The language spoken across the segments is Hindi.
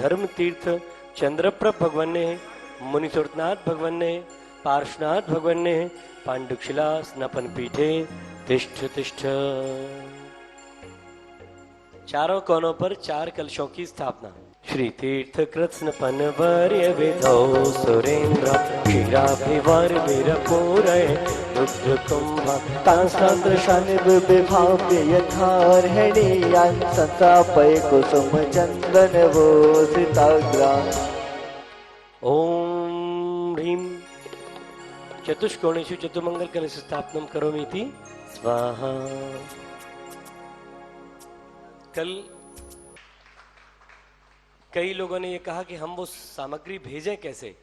धर्म तीर्थ चंद्रप्रभ भगवान ने, मुनिसुरनाथ भगवान ने, पार्श्वनाथ भगवान ने, पांडुशिला स्नपन पीठे तिष्ठ तिष्ठ। चारों कोनों पर 4 कलशों की स्थापना। श्री तीर्थ कृष्ण पनवर्य विधौ सुरेंद्र क्षीराभिवर वीरपूरय रुद्र कुंभ तांसान्द्रशानिब विभाव्य यथार्हणीया संतापय कुसुम चंदन वो सीताग्रा। ओम ह्रीं चतुष्कोणेषु चतुर्मंगल कलश स्थापनम करोमीति स्वाहा। कल कई लोगों ने ये कहा कि हम वो सामग्री भेजें कैसे।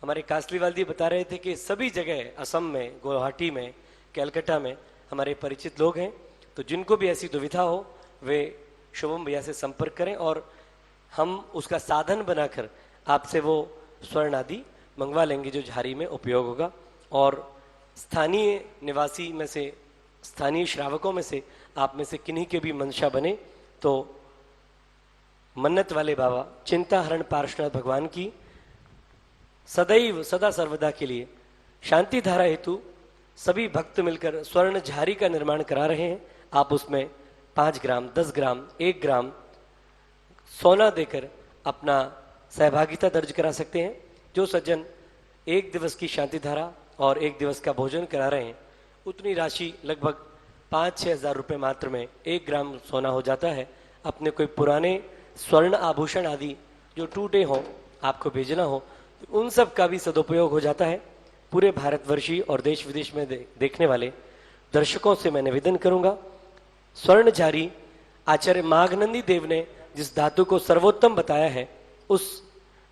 हमारे कासलीवाल जी बता रहे थे कि सभी जगह असम में, गुवाहाटी में, कलकत्ता में हमारे परिचित लोग हैं, तो जिनको भी ऐसी दुविधा हो वे शुभम भैया से संपर्क करें और हम उसका साधन बनाकर आपसे वो स्वर्ण आदि मंगवा लेंगे जो झारी में उपयोग होगा। और स्थानीय निवासी में से, स्थानीय श्रावकों में से आप में से किन्हीं के भी मंशा बने तो मन्नत वाले बाबा चिंताहरण पार्श्वनाथ भगवान की सदैव सदा सर्वदा के लिए शांति धारा हेतु सभी भक्त मिलकर स्वर्ण झारी का निर्माण करा रहे हैं। आप उसमें 5 ग्राम, 10 ग्राम, 1 ग्राम सोना देकर अपना सहभागिता दर्ज करा सकते हैं। जो सज्जन 1 दिवस की शांति धारा और 1 दिवस का भोजन करा रहे हैं उतनी राशि लगभग 5-6 हज़ार रुपये मात्र में 1 ग्राम सोना हो जाता है। अपने कोई पुराने स्वर्ण आभूषण आदि जो टूटे हों आपको भेजना हो तो उन सब का भी सदुपयोग हो जाता है। पूरे भारतवर्षीय और देश विदेश में देखने वाले दर्शकों से मैं निवेदन करूंगा, स्वर्ण झारी आचार्य माघनंदी देव ने जिस धातु को सर्वोत्तम बताया है उस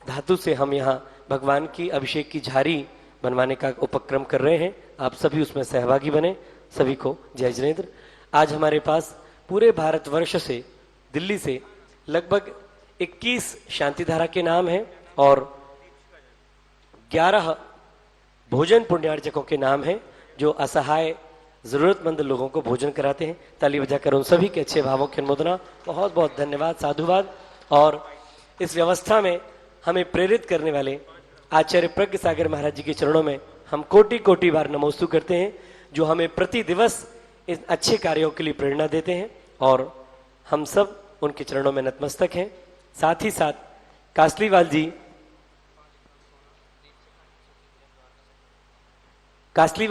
धातु से हम यहाँ भगवान की अभिषेक की झारी बनवाने का उपक्रम कर रहे हैं। आप सभी उसमें सहभागी बने। सभी को जय जिनेन्द्र। आज हमारे पास पूरे भारतवर्ष से, दिल्ली से लगभग 21 शांतिधारा के नाम हैं और 11 भोजन पुण्यार्चकों के नाम हैं जो असहाय जरूरतमंद लोगों को भोजन कराते हैं। ताली बजाकर उन सभी के अच्छे भावों की अनुमोदना। बहुत बहुत धन्यवाद, साधुवाद। और इस व्यवस्था में हमें प्रेरित करने वाले आचार्य प्रज्ञ सागर महाराज जी के चरणों में हम कोटि कोटि बार नमोस्तु करते हैं, जो हमें प्रति दिवस इन अच्छे कार्यों के लिए प्रेरणा देते हैं और हम सब उनके चरणों में नतमस्तक हैं। साथ ही साथ कासलीवाल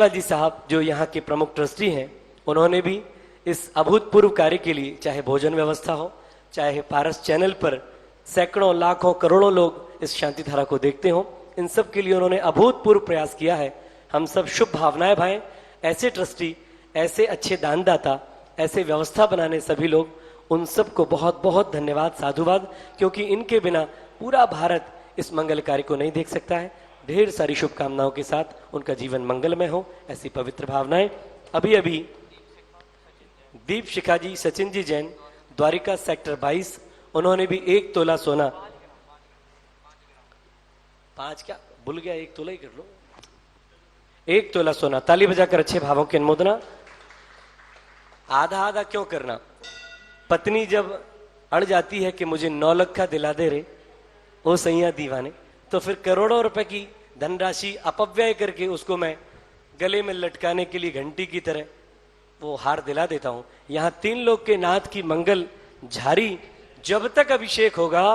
जी साहब जो यहाँ के प्रमुख ट्रस्टी हैं, उन्होंने भी इस अभूतपूर्व कार्य के लिए, चाहे भोजन व्यवस्था हो, चाहे पारस चैनल पर सैकड़ों लाखों करोड़ों लोग इस शांति धारा को देखते हो, इन सब के लिए उन्होंने अभूतपूर्व प्रयास किया है। हम सब शुभ भावनाएं भाएं। ऐसे ट्रस्टी, ऐसे अच्छे दानदाता, ऐसे व्यवस्था बनाने सभी लोग, उन सबको बहुत बहुत धन्यवाद, साधुवाद, क्योंकि इनके बिना पूरा भारत इस मंगल कार्य को नहीं देख सकता है। ढेर सारी शुभकामनाओं के साथ उनका जीवन मंगलमय हो, ऐसी पवित्र भावनाएं। अभी अभी दीप शिखा जी, सचिन जी जैन, द्वारिका सेक्टर 22, उन्होंने भी 1 तोला सोना, 5 क्या भूल गया, 1 तोला ही कर लो, 1 तोला सोना। ताली बजाकर अच्छे भावों की अनुमोदना। आधा आधा क्यों करना। पत्नी जब अड़ जाती है कि मुझे 9 लाख का दिला दे रे ओ सैया दीवाने, तो फिर करोड़ों रुपए की धनराशि अपव्यय करके उसको मैं गले में लटकाने के लिए घंटी की तरह वो हार दिला देता हूं। यहां 3 लोग के नाथ की मंगल झारी जब तक अभिषेक होगा,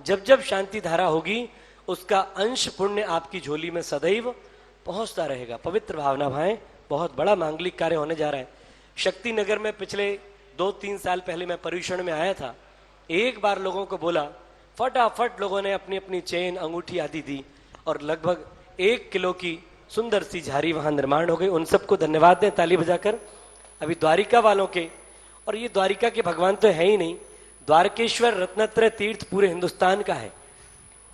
जब जब शांति धारा होगी, उसका अंश पुण्य आपकी झोली में सदैव पहुंचता रहेगा। पवित्र भावना भाएं। बहुत बड़ा मांगलिक कार्य होने जा रहा है। शक्ति नगर में पिछले 2-3 साल पहले मैं पर्यूषण में आया था। एक बार लोगों को बोला, फटाफट लोगों ने अपनी अपनी चेन, अंगूठी आदि दी और लगभग 1 किलो की सुंदर सी झारी वहां निर्माण हो गई। उन सबको धन्यवाद दें ताली बजाकर। अभी द्वारिका वालों के, और ये द्वारिका के भगवान तो है ही नहीं, द्वारकेश्वर रत्नत्रय तीर्थ पूरे हिंदुस्तान का है।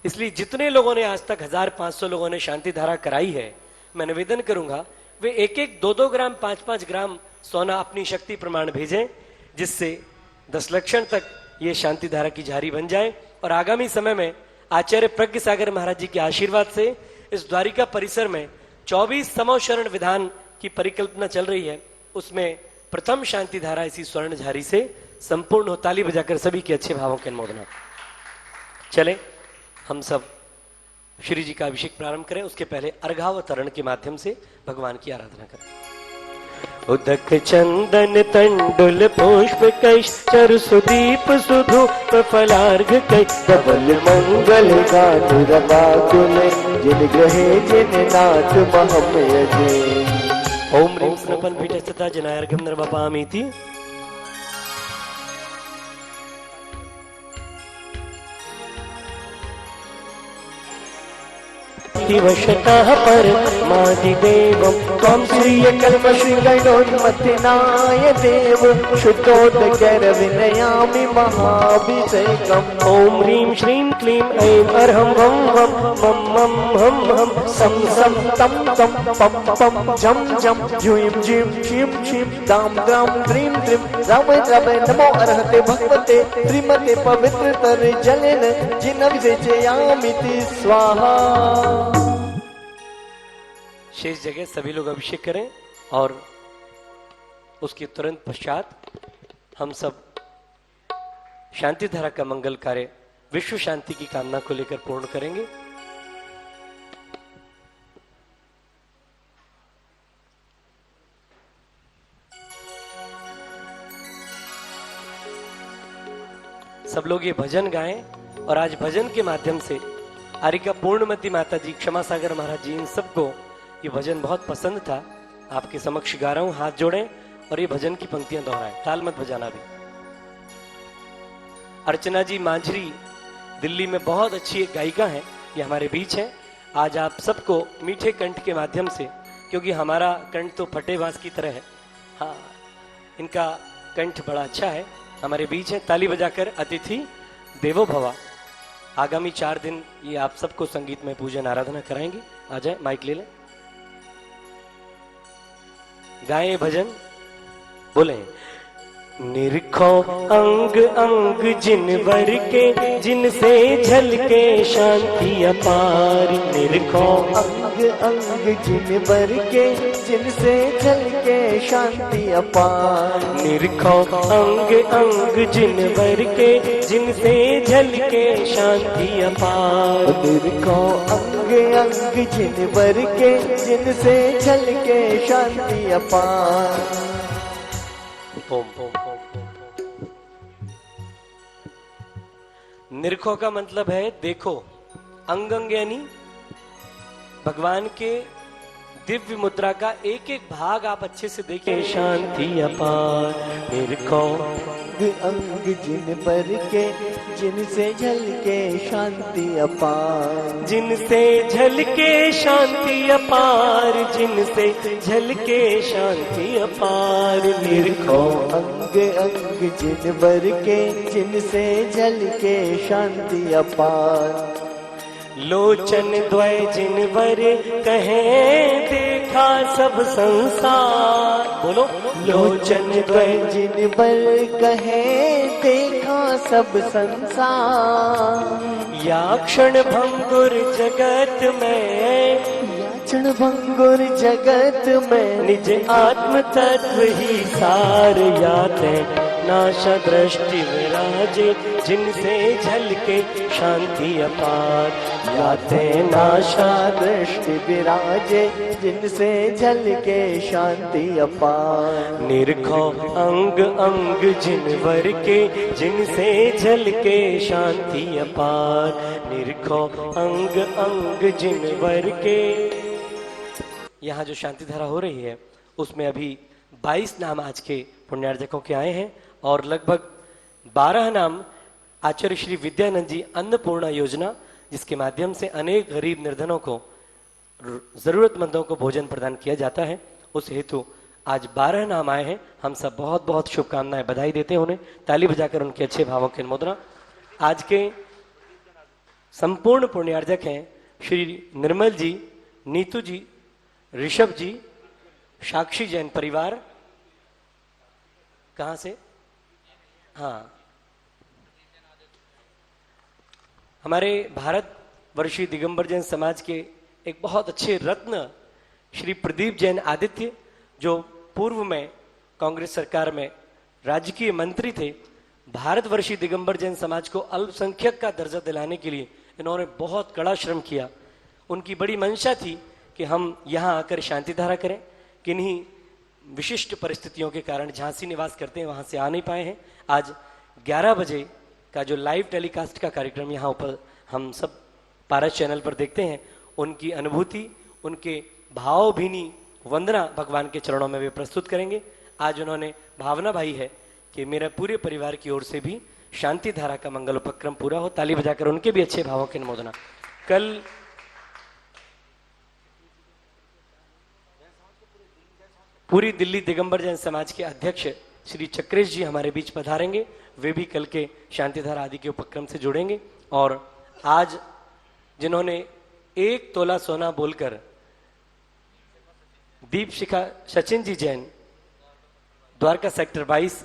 इसलिए जितने लोगों ने आज तक 1500 लोगों ने शांति धारा कराई है, मैं निवेदन करूंगा वे 1-1, 2-2 ग्राम, 5-5 ग्राम सोना अपनी शक्ति प्रमाण भेजें, जिससे 10 लक्षण तक ये शांति धारा की झारी बन जाए। और आगामी समय में आचार्य प्रज्ञ सागर महाराज जी के आशीर्वाद से इस द्वारिका परिसर में 24 समोशरण विधान की परिकल्पना चल रही है, उसमें प्रथम शांति धारा इसी स्वर्ण झारी से संपूर्ण हो। ताली बजाकर सभी के अच्छे भावों की अनुमोदना। चले हम सब श्री जी का अभिषेक प्रारंभ करें, उसके पहले अर्घावतरण के माध्यम से भगवान की आराधना करें। उदक चंदन तंडुल पुष्प कैश चरु सुदीप सुधूप फलार्घ कैश डबल मंगल गान रबाकुल जिन ग्रहे जिन नाथ महमय जे। ओम ह्रीं स्नपन पीठस्थता जनार्घ्यं नर्वपामीति। दिवशतः परमादिदेवं त्वं श्रीयकल्मषिगणोन्मथिनाय देव शुद्धोदकैर्विनयामि महाभिषेकम्। ओम ह्रीं श्रीं क्लीं ऐं अर्हं वं वं मं मं हं हं सं सं तं तं पं पं झं झं झूं झीं क्षीं क्षीं दां द्रां द्रीं द्रीं रव रव नमो अर्हते भगवते श्रीमते पवित्रतर जलेन जिनविषेचयामिति स्वाहा। शेष जगह सभी लोग अभिषेक करें और उसके तुरंत पश्चात हम सब शांति धारा का मंगल कार्य विश्व शांति की कामना को लेकर पूर्ण करेंगे। सब लोग ये भजन गाएं और आज भजन के माध्यम से आरिका पूर्णमती माता जी, क्षमा सागर महाराज जी, इन सबको ये भजन बहुत पसंद था। आपके समक्ष गा रहा हूं, हाथ जोड़ें और ये भजन की पंक्तियां दोहराएं, ताल मत बजाना भी। अर्चना जी मांझरी दिल्ली में बहुत अच्छी एक गायिका हैं, ये हमारे बीच हैं। आज आप सबको मीठे कंठ के माध्यम से, क्योंकि हमारा कंठ तो फटे बांस की तरह है, हाँ इनका कंठ बड़ा अच्छा है, हमारे बीच है। ताली बजाकर अतिथि देवो भवा। आगामी 4 दिन ये आप सबको संगीत में पूजन आराधना कराएंगे। आ जाए, माइक ले लें, गाएं भजन, बोले। निरखो अंग अंग जिनवर के, जिनसे झलके शांति अपार। निरखो अंग अंग जिनवर के, जिनसे झलके शांति अपार। निरखो अंग अंग जिनवर के, जिनसे झलके शांति अपार। निरखो अंग अंग जिनवर के, जिनसे झलके शांति अपार। ओम ओम ओम ओम। निरखो का मतलब है देखो, अंग अंग यानी भगवान के दिव्य मुद्रा का एक एक भाग आप अच्छे से देखें। शांति अपार। निरखो अंग जिनवर के, जिनसे झलके शांति अपार। जिनसे झलके शांति अपार, जिनसे झलके शांति अपार। निरखो अंग अंग जिनवर के, जिनसे झलके शांति अपार। लोचन द्वय जिनवर कहें देखा सब संसार। बोलो, लोचन द्वय जिनवर कहें देखा सब संसार। या क्षण भंगुर जगत में, क्षण भंगुर जगत में, निज आत्म तत्व ही सार। याते नाशा दृष्टि विराजे, जिनसे झलके शांति अपार। याते नाशा दृष्टि विराजे, जिनसे झलके शांति अपार। निरखो अंग अंग जिनवर के, जिनसे झलके शांति अपार। निरखो अंग अंग जिनवर के। यहाँ जो शांति धारा हो रही है उसमें अभी 22 नाम आज के पुण्यार्जकों के आए हैं और लगभग 12 नाम आचार्य श्री विद्यानंद जी अन्नपूर्णा योजना, जिसके माध्यम से अनेक गरीब निर्धनों को, जरूरतमंदों को भोजन प्रदान किया जाता है, उस हेतु आज 12 नाम आए हैं। हम सब बहुत बहुत शुभकामनाएं, बधाई देते हैं उन्हें, ताली बजाकर उनके अच्छे भावों की अनुमोदना। आज के संपूर्ण पुण्यार्जक हैं श्री निर्मल जी, नीतू जी, ऋषभ जी, साक्षी जैन परिवार। कहां से? हाँ, हमारे भारत वर्षीय दिगंबर जैन समाज के एक बहुत अच्छे रत्न श्री प्रदीप जैन आदित्य, जो पूर्व में कांग्रेस सरकार में राजकीय मंत्री थे, भारतवर्षीय दिगंबर जैन समाज को अल्पसंख्यक का दर्जा दिलाने के लिए इन्होंने बहुत कड़ा श्रम किया। उनकी बड़ी मंशा थी कि हम यहाँ आकर शांति धारा करें। किन्हीं विशिष्ट परिस्थितियों के कारण झांसी निवास करते हैं, वहाँ से आ नहीं पाए हैं। आज 11 बजे का जो लाइव टेलीकास्ट का कार्यक्रम यहाँ ऊपर हम सब पारस चैनल पर देखते हैं, उनकी अनुभूति, उनके भावभीनी वंदना भगवान के चरणों में वे प्रस्तुत करेंगे। आज उन्होंने भावना भाई है कि मेरा पूरे परिवार की ओर से भी शांति धारा का मंगल उपक्रम पूरा हो। ताली बजाकर उनके भी अच्छे भावों की अनुमोदना। कल पूरी दिल्ली दिगंबर जैन समाज के अध्यक्ष श्री चक्रेश जी हमारे बीच पधारेंगे। वे भी कल के शांति धारा आदि के उपक्रम से जुड़ेंगे। और आज जिन्होंने 1 तोला सोना बोलकर दीप शिखा सचिन जी जैन द्वारका सेक्टर 22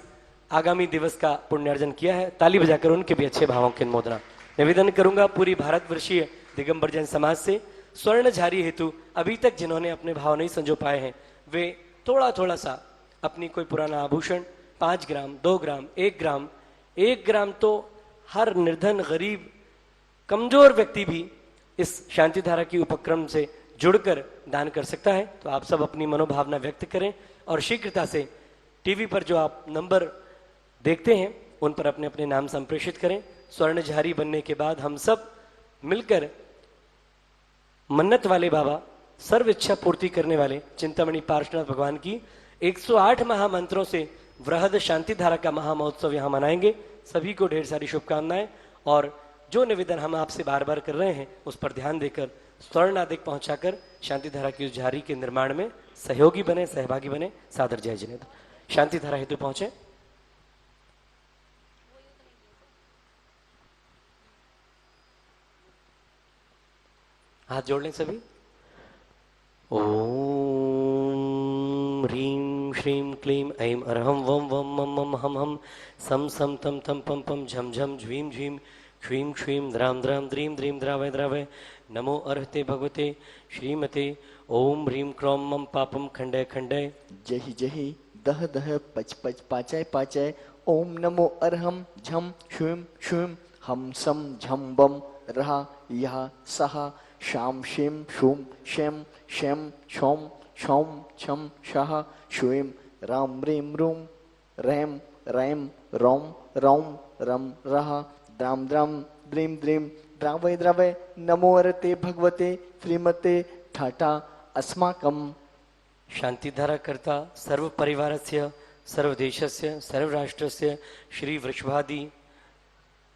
आगामी दिवस का पुण्यार्जन किया है, ताली बजाकर उनके भी अच्छे भावों की अनुमोदना। निवेदन करूंगा पूरी भारतवर्षीय दिगंबर जैन समाज से, स्वर्ण झारी हेतु अभी तक जिन्होंने अपने भाव नहीं संजो पाए हैं, वे थोड़ा थोड़ा सा अपनी कोई पुराना आभूषण 5 ग्राम, 2 ग्राम, 1 ग्राम तो हर निर्धन, गरीब, कमजोर व्यक्ति भी इस शांति धारा की उपक्रम से जुड़कर दान कर सकता है। तो आप सब अपनी मनोभावना व्यक्त करें और शीघ्रता से टीवी पर जो आप नंबर देखते हैं उन पर अपने अपने नाम संप्रेषित करें। स्वर्णझारी बनने के बाद हम सब मिलकर मन्नत वाले बाबा, सर्व इच्छा पूर्ति करने वाले चिंतामणि पार्श्वनाथ भगवान की 108 महामंत्रों से वृहद शांति धारा का महामहोत्सव यहाँ मनाएंगे। सभी को ढेर सारी शुभकामनाएं। और जो निवेदन हम आपसे बार बार कर रहे हैं उस पर ध्यान देकर स्वर्ण आदिक पहुंचाकर शांति धारा की उस झारी के निर्माण में सहयोगी बने, सहभागी बने। सादर जय जिनेन्द्र। शांति धारा हेतु पहुंचे। हाथ जोड़ लें सभी। ओम ह्रीं श्रीं क्लीं ऐं अरहं वं वं मं मं हम हम सम सम तम तम पम पम झम झम झ्वीं झ्वीं क्ष्वीं क्ष्वीं द्रां द्रां द्रीं द्रीं द्रावय द्रावय नमो अर्हते भगवते श्रीमते। ओम ह्रीं क्रों मम पापम खंडय खंडय जहि जहि दह दह पच पच पाचय पाचय। ओम नमो अर्हम झम श्वीं श्वीं हम सम झम बम रहा यहा सहा शाम शिम शुम शेम शेम शोम शोम छम शाह श्वीं राम रीम रूम रैम रैम रोम रौम रम रहा द्राम द्राम द्रीम द्रीम द्रावय द्रावय नमो अरते भगवते श्रीमते ठाटा अस्माकम। शांति धारा करता सर्व परिवारस्य, सर्व देशस्य, सर्व राष्ट्रस्य श्री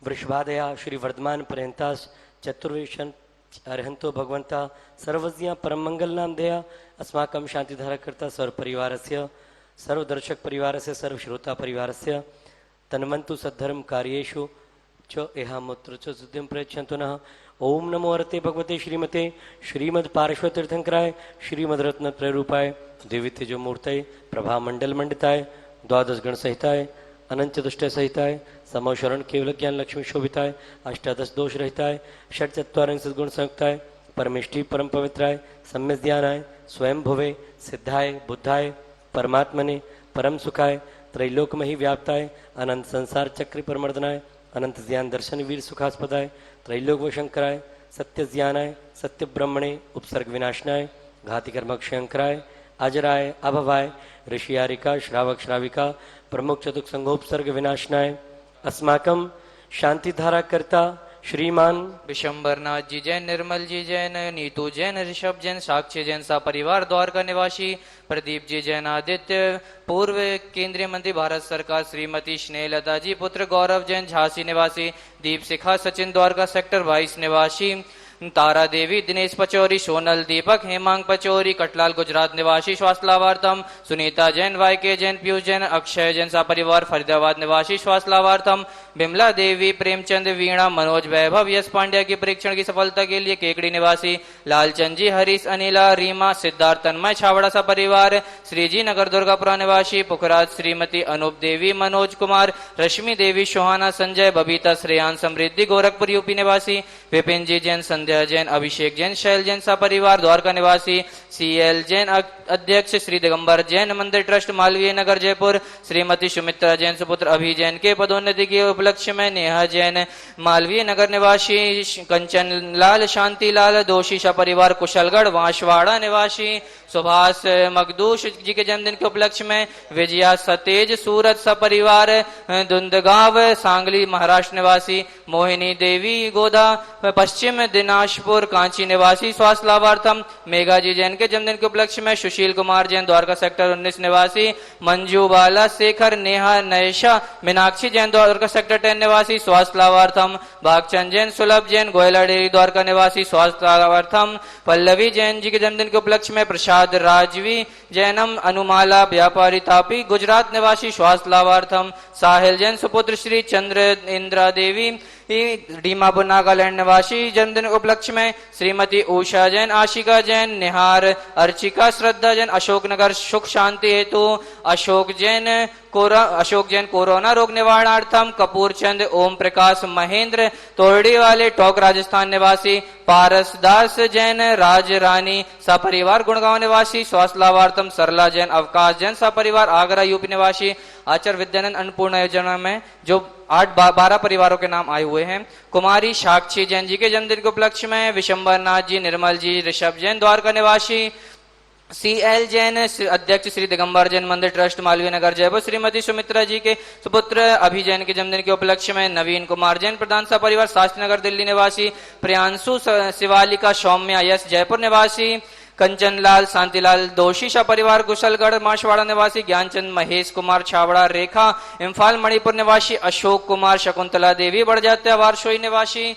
वृषभादया श्री वर्धमान पर्यंतास चतुर्वेशन अर्हंतो भगवंता सर्वज्ञा परम मंगल नाम दया अस्माकं शांति धारा करता सर्व परिवारस्य, सर्व दर्शक परिवारस्य, सर्व श्रोता परिवारस्य तन्वन्तु सद्धर्म कार्येषु च एहामुत्र च सिद्धिं प्रयच्छन्तु नः। ओम नमो अरते भगवते श्रीमते श्रीमद पार्श्व तीर्थंकराय श्रीमद रत्न त्रयरूपाय देवी तेजो मूर्तये प्रभा मंडल मंडिताय 12 गण सहिताय अनंत दुष्ट सहिताय समोशरण केवल ज्ञान लक्ष्मी शोभिताय 18 दोष रहिताय षट्चत्वारिंग सद्गुण संयुक्ताय परमेष्टि परम पवित्राय सम्यक ज्ञानाय स्वयं भुवे सिद्धाय बुद्धाय परमात्मने परम सुखाय त्रैलोकमहि व्याप्ताय अनंत संसार चक्र परमर्दनाय अनंत ज्ञान दर्शन वीर सुखास्पदाय त्रैलोक शंकराय सत्य ज्ञानाय सत्य ब्रह्मणे उपसर्ग विनाशनाय घाति कर्म क्षयंकराय अजराय अभवाय ऋषियारिका श्रावक श्राविका प्रमुख चतुक संघोपसर्ग विनाशनाय अस्माकं शांति धारा करता श्रीमान विशंबरनाथ जी जैन, निर्मल जी जैन, नीतू जैन, ऋषभ जैन, साक्षी जैन सा परिवार द्वारका निवासी, प्रदीप जी जैन आदित्य, पूर्व केंद्रीय मंत्री भारत सरकार श्रीमती स्नेहलता जी, पुत्र गौरव जैन झांसी निवासी, दीप शिखा सचिन द्वारका सेक्टर 22 निवासी, तारा देवी, दिनेश पचौरी, सोनल दीपक, हेमांग पचौरी, कटलाल गुजरात निवासी श्वास लाभार्थम, सुनीता जैन, वाईके जैन, पीयूष जैन, अक्षय जैन सा परिवार फरीदाबाद निवासी श्वास लाभार्थम, बिमला देवी, प्रेमचंद, वीणा, मनोज, वैभव, यश पांड्या की परीक्षण की सफलता के लिए केकड़ी निवासी लालचंद जी, हरीश, अनिला, रीमा, सिद्धार्थ, तन्मय, छावड़ा सा परिवार, श्रीजी नगर, दुर्गापुरा निवासी पुखराज, श्रीमती अनूप देवी, मनोज कुमार, रश्मि देवी, सोहाना, संजय, बबीता, श्रेयान, समृद्धि, गोरखपुर यूपी निवासी विपिन जी जैन, संध्या जैन, अभिषेक जैन, शैल जैन सा परिवार, द्वारका निवासी CL जैन, अध्यक्ष श्री दिगंबर जैन मंदिर ट्रस्ट, मालवीय नगर, जयपुर, श्रीमती सुमित्रा जैन, सुपुत्र अभि जैन के पदोन्नति के उपलक्ष्य में नेहा जैन, मालवीय नगर निवासी, कंचन लाल, शांति लाल, दोषी सा परिवार, कुशलगढ़, वांशवाड़ा निवासी सुभाष मखदूश जी के जन्मदिन के उपलक्ष्य में विजया सतेज, सूरत सा परिवार, दुंदगांव, सांगली महाराष्ट्र निवासी मोहिनी देवी, गोदा, पश्चिम दिनाजपुर, कांची निवासी स्वास्थ्य लाभार्थम, मेघा जी जैन के जन्मदिन के उपलक्ष्य में सुशील कुमार जैन, द्वारका सेक्टर 19 निवासी, मंजू बाला, शेखर, नेहा, नयशा, मीनाक्षी जैन, द्वारका सेक्टर 10 निवासी स्वास्थ्य लाभार्थम, भागचंद जैन, सुलभ जैन, गोयला डेरी, द्वारका निवासी स्वास्थ्य लाभार्थम, पल्लवी जैन जी के जन्मदिन के उपलक्ष्य में प्रसाद राजवी जैनम, अनुमाला व्यापारी तापी, गुजरात निवासी स्वास्थ्य लाभार्थम, साहिल जैन, सुपुत्र श्री चंद्र इंद्रा देवी, डीमापुर नागालैंड निवासी जन्मदिन उपलक्ष्य में श्रीमती उषा जैन, आशिका जैन, निहार, अर्चिका, श्रद्धा जैन, अशोकनगर सुख शांति हेतु, अशोक जैन कोरोना रोग निवारणार्थम, कपूर चंद, ओम प्रकाश, महेंद्र तोरडी वाले टोक राजस्थान निवासी, पारस दास जैन, राज रानी सपरिवार गुड़गांव निवासी स्वास्थ्य लाभार्थम, सरला जैन, अवकाश जैन सपरिवार आगरा यूपी निवासी, आचार्य विद्यानंद अन्नपूर्ण योजना में जो 12 परिवारों के नाम आए हुए हैं, कुमारी साक्षी जैन जी के जन्मदिन के उपलक्ष्य में विशंबर नाथ जी, निर्मल जी, ऋषभ जैन, द्वारका निवासी, CL जैन, अध्यक्ष श्री दिगंबर जैन मंदिर ट्रस्ट, मालवीय नगर, जयपुर, श्रीमती सुमित्रा जी के सुपुत्र अभि जैन के जन्मदिन के उपलक्ष्य में नवीन कुमार जैन, प्रधान सा परिवार, शास्त्री नगर, दिल्ली निवासी, प्रियांशु, शिवालिका, सौम्या, यश, जयपुर निवासी, कंचनलाल, शांतिलाल, दोषी सा परिवार, कुशलगढ़, माशवाड़ा निवासी, ज्ञानचंद, महेश कुमार, छावड़ा, रेखा, इम्फाल मणिपुर निवासी, अशोक कुमार, शकुंतला देवी, बढ़जात्या, वारसोई निवासी,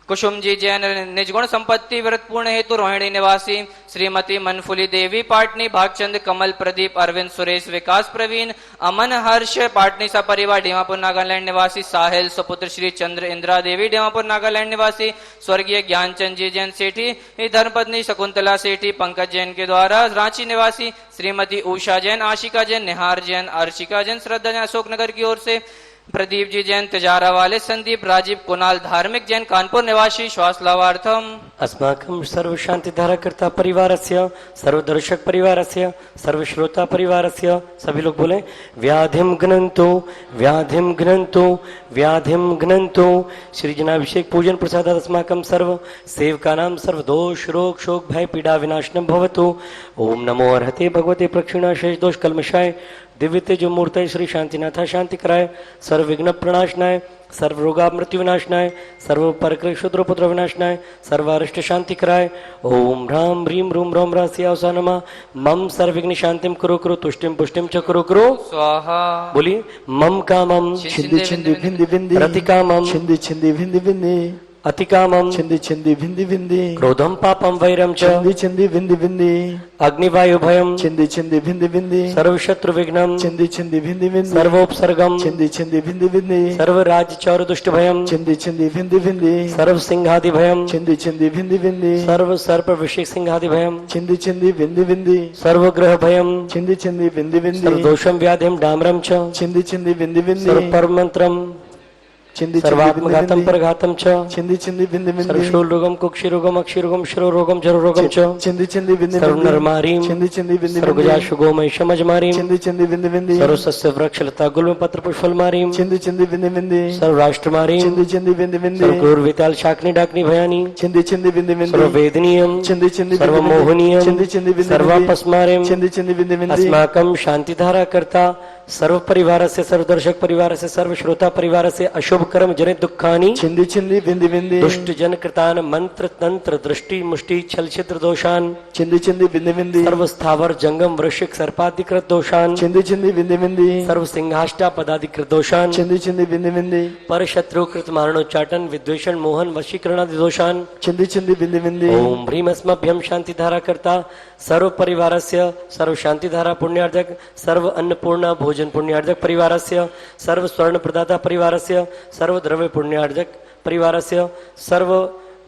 कुसुम जी जैन, निजगुण संपत्ति व्रतपूर्ण हेतु, रोहिणी निवासी, श्रीमती मनफुली देवी, पाटनी, भागचंद, कमल, प्रदीप, अरविंद, सुरेश, विकास, प्रवीण, अमन, हर्ष, पाटनी सा परिवार, डीमापुर नागालैंड निवासी, साहिल, सुपुत्र श्री चंद्र इंदिरा देवी, डीमापुर नागालैंड निवासी, स्वर्गीय ज्ञानचंद जी जैन सेठी, धर्मपत्नी शकुंतला सेठी, पंकज जैन के द्वारा रांची निवासी, श्रीमती उषा जैन, आशिका जैन, निहार जैन, अर्चिका जैन, श्रद्धा जैन, अशोकनगर की ओर से, प्रदीप जी जैन, तिजारा वाले, संदीप, राजीव, कुणाल, धार्मिक जैन, कानपुर निवासी स्वास्थ्य लाभार्थम, अस्माकं सर्व शांतिधाराकर्ता परिवारस्य, सर्वदर्शक परिवारस्य, सर्वश्रोता परिवारस्य, सभी लोग बोले व्याधिम घ्नन्तु, व्याधिम घ्नन्तु, व्याधिम घ्नन्तु। श्री जनाभिषेक पूजन प्रसादात् अस्माकं सर्व सेवकानां सर्व दोष रोग शोक भय पीड़ा विनाशनम भवतु। ओम नमो अर्हते भगवते प्रक्षिणा शेष दोष कल्मषाय दिव्य तेज मूर्त श्री शांतिनाथा शांति कराय, सर्व विघ्न प्रणाशनाय, सर्व रोगा मृत्यु विनाशनाय, सर्व परक्र शूद्र पुत्र विनाशनाय, सर्व अरिष्ट शांति कराय। ओम ह्राम ह्रीम रूम रोम रास्यावसा नमः। मम सर्व विघ्न शांतिम कुरु कुरु तुष्टिम पुष्टिम च कुरु कुरु स्वाहा। बोलिए मम कामम छिंदी छिंदी भिंदी भिंदी, प्रतिकामम छिंदी छिंदी भिंदी भिंदी, अतिकामम छिंदी छिंदी भिंदी भिंदी, क्रोधम पापम वैरम च छिंदी छिंदी भिंदी भिंदी, अग्निवायु भयम छिंदी छिंदी भिंदी भिंदी, सर्व शत्रु विघ्नम छिंदी छिंदी भिंदी भिंदी, सर्वोपसर्गम छिंदी छिंदी भिंदी भिंदी, सर्व राज्य चौर दुष्ट भयम छिंदी छिंदी भिंदी भिंदी, सर्व सिंहादि भयम छिंदी छिंदी भिंदी भिंदी, सर्व सर्प विषय सिंहादि भयम छिंदी छिंदी भिंदी भिंदी, सर्व ग्रह भयम छिंदी छिंदी भिंदी सर्व भिंदी, दोषम व्याधिम डामरम च छिंदी छिंदी भिंदी भिंदी, सर्व परमंत्रम छिंदी छिंदी सर्वात्मघातम भिंदी, परघातम च छिंदी छिंदी भिंदी भिंदी, सर्वशूल रोगम कुक्षि रोगम अक्षि रोगम शिरो रोगम जरो रोगम च छिंदी छिंदी भिंदी सर्व भिंदी, नरमारीम छिंदी छिंदी भिंदी सर्व भिंदी, गजाशु गोमहिषम अजमारीम छिंदी छिंदी भिंदी भिंदी, सर्व सस्य वृक्ष लता गुल्म पत्र पुष्पल मारीम छिंदी छिंदी भिंदी भिंदी, सर्व राष्ट्र मारीम छिंदी छिंदी भिंदी भिंदी, सर्व क्रूर विताल शाकनी डाकनी भयानी छिंदी छिंदी भिंदी भिंदी, सर्व वेदनीयम छिंदी छिंदी सर्व भिंदी भिंदी, मोहनीयम छिंदी छिंदी भिंदी भिंदी, सर्वापस्मारीम छिंदी छिंदी भिंदी भिंदी, अस्माकं शांतिधारा करता सर्व परिवारस्य सर्व दर्शक परिवारस्य सर्व श्रोता परिवारस्य अशुभ शुभ कर्म जनित दुखानि छिंदी छिंदी बिंदी बिंदी दुष्ट जन कृतान मंत्र तंत्र दृष्टि मुष्टि छल छिद्र दोषान छिंदी छिंदी बिंदी बिंदी सर्व स्थावर जंगम वृश्चिक सर्पाधिकृत दोषान छिंदी छिंदी बिंदी बिंदी सर्व सिंहाष्टा पदाधिकृत दोषान छिंदी छिंदी बिंदी बिंदी पर शत्रुकृत मारणोच्चाटन विद्वेषण मोहन वशीकरणादि दोषान छिंदी छिंदी बिंदी बिंदी ओम ह्रीम अस्मभ्यम शांति धारा करता सर्व परिवारस्य सर्व शांति धारा पुण्यार्जक सर्व अन्नपूर्णा भोजन पुण्यार्जक परिवारस्य सर्व स्वर्ण प्रदाता परिवारस्य सर्व द्रव्य पुण्यार्जक परिवारस्य सर्व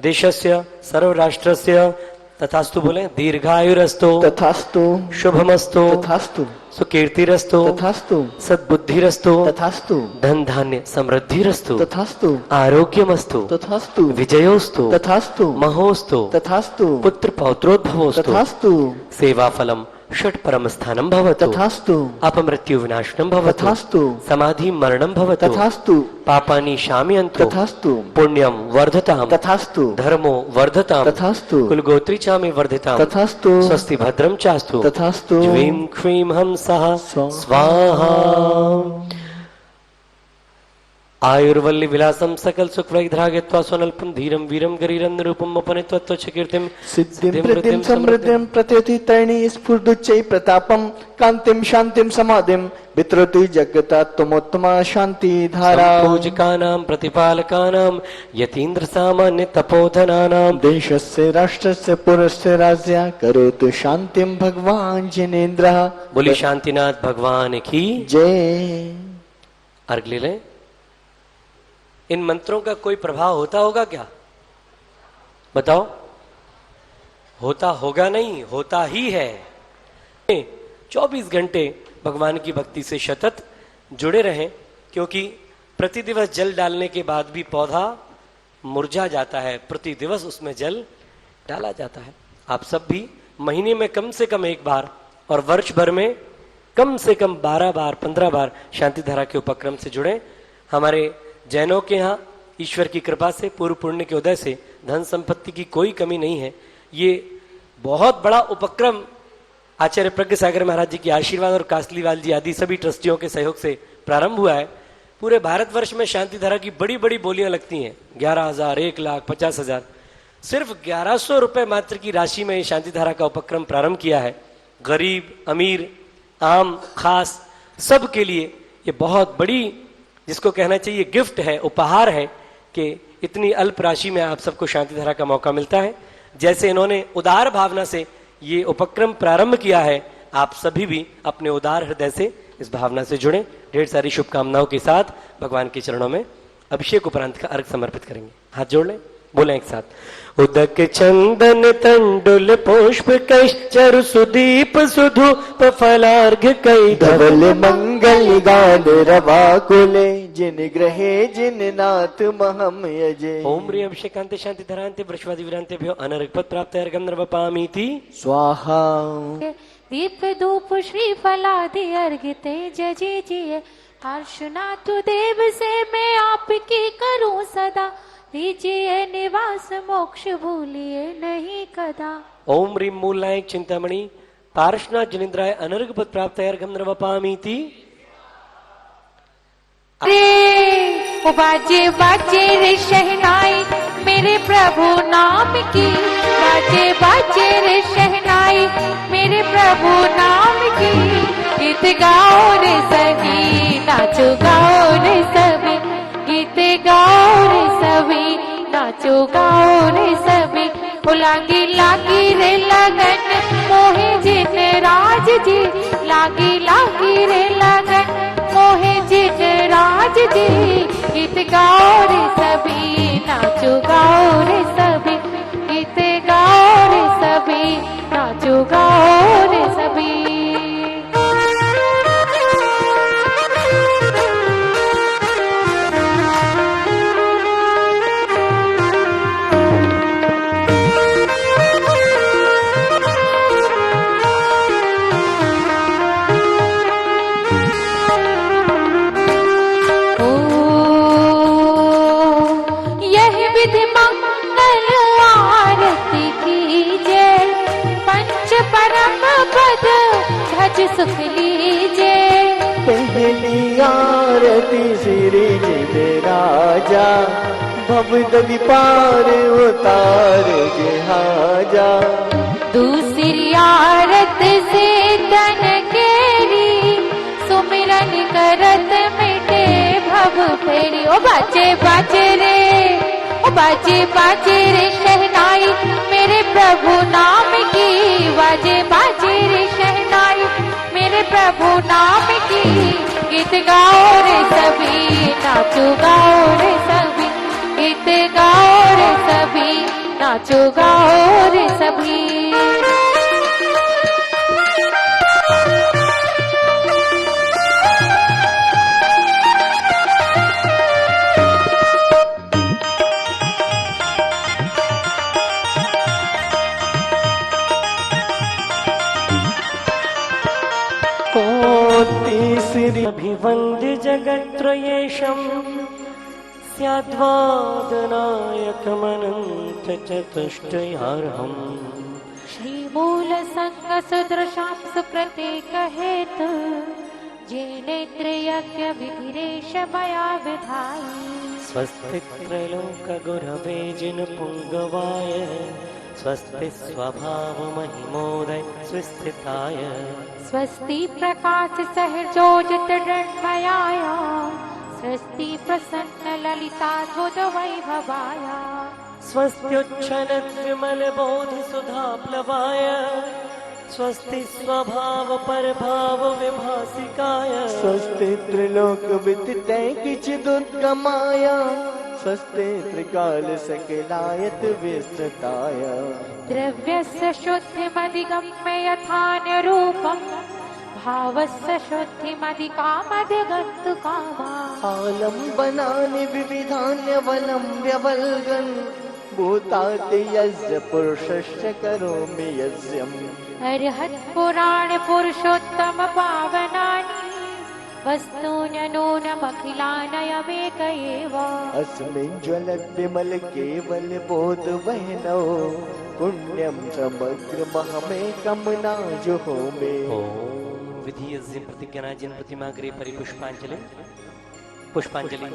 देशस्य सर्व राष्ट्रस्य तथास्तु बोले दीर्घायुरस्तु तथास्तु शुभमस्तु तथास्तु सुकीर्तिरस्तु तथास्तु सद्बुद्धिरस्तु तथास्तु धन धान्य समृद्धिरस्तु तथास्तु आरोग्यमस्तु तथास्तु विजयोस्तु तथास्तु महोस्तु तथास्तु पुत्र पौत्रोद्भवोस्तु तथास्तु सेवाफलम षट परम स्थानम भवतु तथास्तु अपमृत्यु विनाशनम भवतु तथास्तु समाधि मरणम भवतु तथास्तु पापानि शाम्यन्तु तथास्तु पुण्यम वर्धताम तथास्तु धर्मो वर्धताम तथास्तु कुलगोत्री चामे वर्धिताम तथास्तु स्वस्ति भद्रम चास्तु तथास्तु ज्वीं क्वीं हंसः स्वाहा। स्वाहा आयुर्वल्ली विलासम सकल सुख वैद्राग्यत्वा स्वनल्पम धीरम वीरम गरीरम निरूपम अपनेत्वा कीर्तिम सिद्धिं प्रतिं समृद्धिं प्रत्यति तैणी स्फुर्दुच्चै प्रतापं कान्तिं शान्तिं समाधिं वितरति जगता त्वमोत्तमा शान्ति धारा पूजकानां प्रतिपालकानां यतीन्द्र सामान्य तपोधनानां देशस्य राष्ट्रस्य पुरस्य राज्ञा करोतु शान्तिं भगवान् जिनेन्द्रः। बोली शांतिनाथ भगवान की जय। अर्घ ले लें। इन मंत्रों का कोई प्रभाव होता होगा क्या? बताओ। होता होगा नहीं, होता ही है। 24 घंटे भगवान की भक्ति से सतत जुड़े रहें, क्योंकि प्रति दिवस जल डालने के बाद भी पौधा मुरझा जाता है, प्रति दिवस उसमें जल डाला जाता है। आप सब भी महीने में कम से कम एक बार और वर्ष भर में कम से कम 12 बार 15 बार शांति धारा के उपक्रम से जुड़े। हमारे जैनों के यहाँ ईश्वर की कृपा से पूर्व पुण्य के उदय से धन संपत्ति की कोई कमी नहीं है। ये बहुत बड़ा उपक्रम आचार्य प्रज्ञ सागर महाराज जी के आशीर्वाद और कासलीवाल जी आदि सभी ट्रस्टियों के सहयोग से प्रारंभ हुआ है। पूरे भारतवर्ष में शांति धारा की बड़ी बड़ी बोलियां लगती हैं। 11,000, 1,50,000, सिर्फ 1100 रुपए मात्र की राशि में शांति धारा का उपक्रम प्रारंभ किया है। गरीब, अमीर, आम, खास सब के लिए ये बहुत बड़ी, जिसको कहना चाहिए गिफ्ट है, उपहार है कि इतनी अल्प राशि में आप सबको शांति धारा का मौका मिलता है। जैसे इन्होंने उदार भावना से ये उपक्रम प्रारंभ किया है, आप सभी भी अपने उदार हृदय से इस भावना से जुड़े। ढेर सारी शुभकामनाओं के साथ भगवान के चरणों में अभिषेक उपरांत का अर्घ समर्पित करेंगे। हाथ जोड़ लें, बोले एक साथ। उदक चंदन तंडुल पुष्प कैश चरु सुदीप सुधूप फलार्घ कई धवल मंगल गान रवा कुले जिन ग्रहे जिन नाथ महम यजे। ओम ह्रीं अभिषेकांते शांति धरांते वृषवादि विरांतेभ्यो अनर्घपद प्राप्त अर्घं नर्वपामीति स्वाहा। दीप धूप श्रीफलादि अर्घ तेज जीजिए, हर्षनाथ देव से मैं आपकी करूं सदा, दीजिए निवास मोक्ष भूलिए नहीं कदा। ओम ह्रीं मूलाय चिंतामणि पार्श्वनाथ जनिंद्राय अनर्घपद प्राप्त अर्घं नर्वपामीति। ओ बाजे बाजे रे शहनाई मेरे प्रभु नाम की, बाजे बाजे रे शहनाई मेरे प्रभु नाम की। गीत गाओ रे सभी, नाचो गाओ रे सभी, गीत गाओ रे सभी, नाचो गाओ रे सभी। ओ लागी लागी रे लगन मोहे जिन राज जी, लागी लागी रे लगन मोहे जिन राज जी। गीत गाओ रे सभी, नाचो गाओ रे सभी, गीत गाओ रे सभी, नाचो गाओ रे सभी। सुख लीजे पहली आरती तीसरी जिबे राजा भवदलि पार उतार जहाजा। दूसरी आरत से तन केरी सुमिरन करत मिटे भव फेरी। ओ बाजे बाजे रे, ओ बाजे बाजे रे शहनाई मेरे प्रभु नाम की। बाजे बाजे रे शहनाई मेरे प्रभु नाम की। गीत गाओ रे सभी, नाचो गाओ रे सभी, गीत गाओ रे सभी, नाचो गाओ रे सभी। तीसरी अभिवन्द्य जगत्त्रयेशं स्याद्वादनायकमनन्तचतुष्टयार्हम्। श्रीमूल संग सुदृशां सुकृते कहेत जेनेत्र यज्ञ विधिरेश मया विधाय। स्वस्ति त्रैलोक्यगुरवे जिनपुङ्गवाय स्वस्ति स्वभावमहिमोदय स्वस्थिताय। स्वस्ति प्रकाश सहजोजित दण्डमयाय स्वस्ति प्रसन्न ललिता ध्वज वैभवाय। स्वस्त्युच्छलद्विमलबोधसुधाप्लवाय स्वस्ति स्वभावपरभाव विभासिकाय। स्वस्ति त्रिलोकविदितै किचिदुत्तमाय स्वस्ति त्रिकाल सकलायत विस्तृताय। द्रव्यस्य शुद्धिमधिगम्य यथान्यरूपम् भावस्य शुद्धिमधिकामधिगन्तु कामा। आलम्बनानि विविधान्यवलम्ब्यवल्गन् भूताति यस्य पुरुषस्य करोमि यस्यम्। अर्हत् पुराण पुरुषोत्तम पावनानि वस्तून्यनूनमखिलानयमेक एव। अस्मिन् ज्वलत् विमल केवल बोध वह्नौ पुण्यं समग्रमहमेकं नाजुहोमि। ओम विधियज्ञ प्रतिज्ञानाजिन प्रतिमाग्रे परिपुष्पांजलि पुष्पांजलि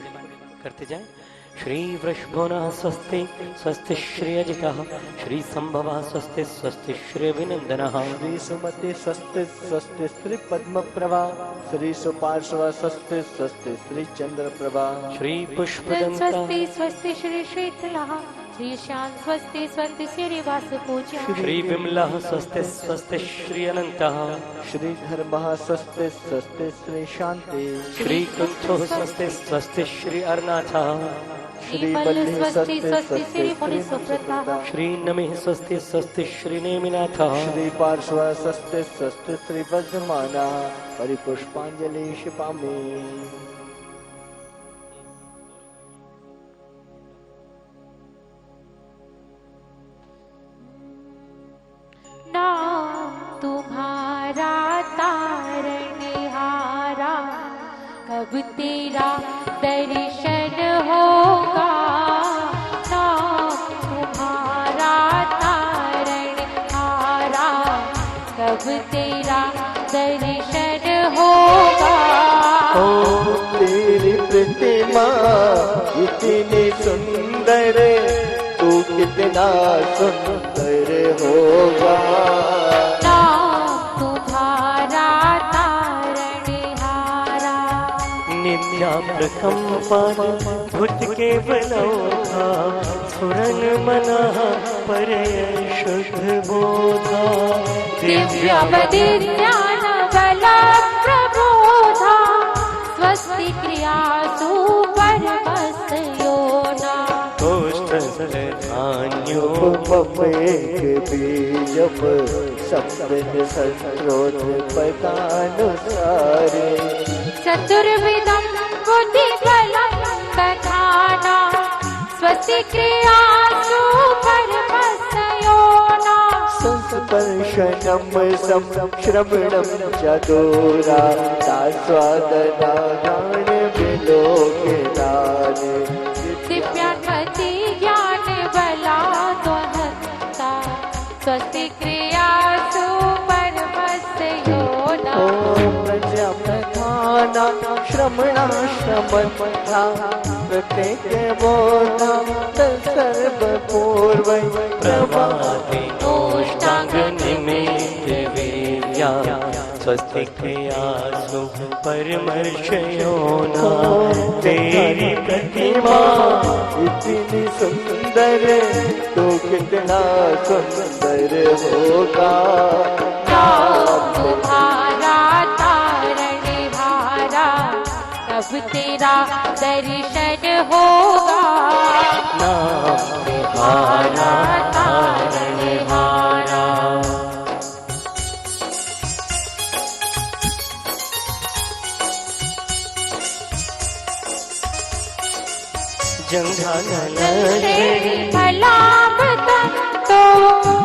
करते जाएं। श्री वृषभो नः स्वस्ति स्वस्ति श्री अजितः श्री संभवः स्वस्ति स्वस्ति श्री विनंदनः। श्री सुमति स्वस्ति स्वस्ति श्री पद्मप्रभा श्री सुपार्श्व स्वस्ति स्वस्ति श्री चंद्रप्रभा। श्री पुष्पदंता स्वस्ति स्वस्ति श्री शीतलः श्री श्याम स्वस्ति स्वस्ति श्री वासुपूज्यः। श्री विमलः स्वस्ति स्वस्ति श्री अनंतः श्री धर्मः स्वस्ति स्वस्ति श्री शांति। श्री कुंठोः स्वस्ति स्वस्ति श्री अरुणाथः श्री बल्लि स्वस्ति स्वस्ति श्री मुनि सुप्रताः। श्री नमिः स्वस्ति स्वस्ति श्री नेमिनाथः श्री पार्श्व स्वस्ति स्वस्ति श्री वज्रमानः परिपुष्पांजलि क्षिपामि। नाम तुम्हारा तारनहारा कब तेरा दर्शन होगा। नाम तुम्हारा तारनहारा कब तेरा दर्शन होगा। ओ तेरी प्रतिमा इतनी सुंदर तू कितना सुंदर होगा। नाम तुम्हारा तारणहारा नित्या प्रकंपन भूत केवलोधा स्फुरन मनः परय शुद्ध बोधा। दिव्यावदित्यान बला प्रबोधा स्वस्ति क्रियासु परमस्य योना। उपमेक बीजप सप्तन संस्रोत पदानुसारे। चतुर्विधं बुद्धिबलं दधाना स्वस्ति क्रियासु परमस्य योना। संस्पर्शनं संश्रवणं च दूरा तास्वादनागान विलोकिनानि। दिव्यात्मति ज्ञान बला द्वहन्ता स्वस्ति क्रियासु परमस्य योना। ओम प्रजापधाना श्रमणाश्रमं था प्रत्येक बोधा तत्सर्वपूर्वै प्रभाते नोष्टांग निमित्त वीर्या स्वस्ति क्रियासु परमर्षयो न तेरी प्रतिमा इतनी सुंदर तो कितना सुंदर होगा नाम तुम्हारा तारणहारा तब तेरा दर्शन होगा नाम तुम्हारा तारणहारा। जंघानन तेरी भलामत तो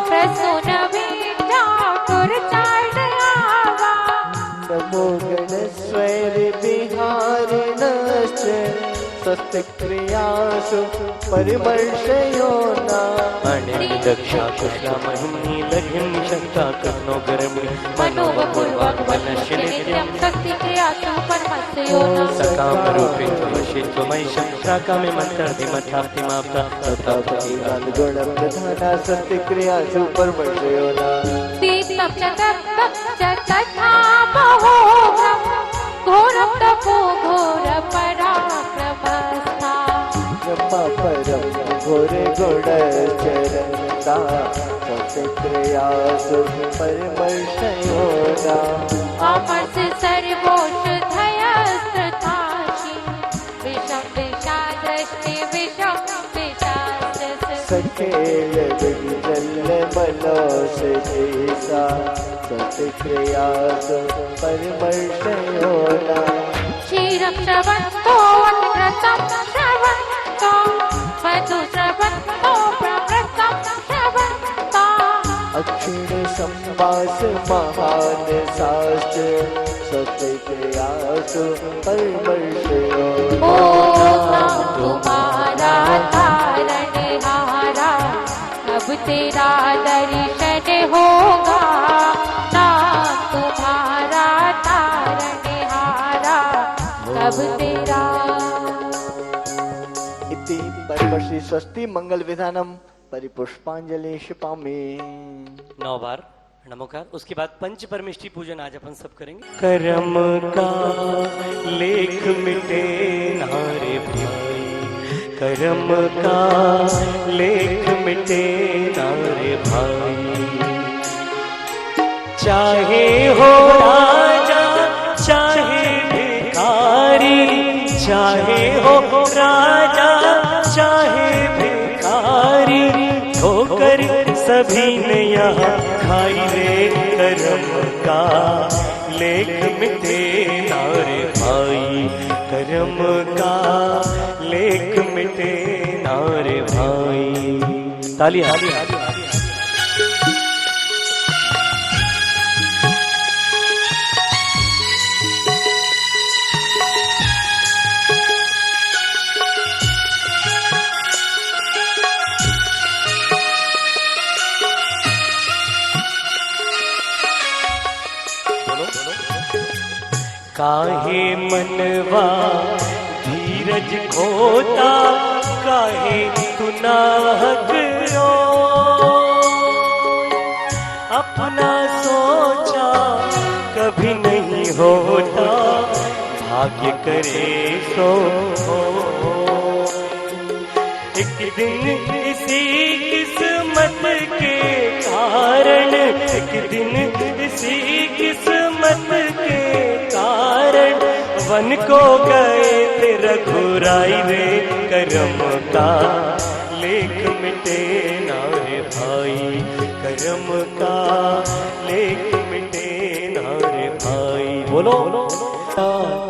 प्रसून में ठाकुर चढ़ आवा नमो गणेश्वर बिहारिणश्च स्वस्तिक्रियासु परिमर्शयो न दक्षा कुशला महिनी लघिम शक्ता कर्णो गर्मी मनोपूर्वक वनश्य नित्यम शक्ति क्रियासु परमस्य योना सकाम रूपे वशित्वमयी शाखा में मंत्र धीमठार्ति मापता तथापति गुण प्रधाना सत्यक्रियासु परमर्शयो न तीर्थम तथा महोग्रम घोरम तपो घोर पराक्रमस्था ब्रह्मा परम घोरे गुणचरन्ता सत्यक्रियासु परमर्शयो न अमर्ष सर्वोषधयस्त्रताशी विषम दिशा दृष्टि विषम दिशा सखेल विजल मनो से जैसा सत्यक्रियासु परमर्शयो न क्षीरम श्रवन्तो अनृतं श्रवन्तो मधु श्रवन्तो प्रवृत्तं श्रवन्तो अक्षिण संवास महान शास्त्र सत्यक्रियासु परमर्शयो ओम तुम्हारा तारणहारा अब तेरा दर्शन होगा नाम तुम्हारा तारणहारा अब तेरा इति परमर्षि स्वस्ति मंगल विधानम परिपुष्पांजलि क्षिपामि 9 बार नमोकार। उसके बाद पंच परमेष्टि पूजन आज अपन सब करेंगे। कर्म का लेख मिटे नारे भाई, कर्म का लेख मिटे नारे भाई, चाहे हो राजा चाहे भिखारी, चाहे हो राजा चाहे भिखारी, ठोकर सभी ने यहाँ खाई रे। कर्म का लेख मिटे नारे भाई, कर्म का लेख मिटे नारे भाई। तालियां। काहे मनवा धीरज खोता, काहे तू नाहक रो, अपना सोचा कभी नहीं होता, भाग्य करे सो हो। एक दिन इसी किस्मत के कारण, एक दिन इसी किस्मत के कारण वन को गए थे रघुराई रे। कर्म का लेख मिटे नारे भाई, कर्म का लेख मिटे नारे भाई। बोलो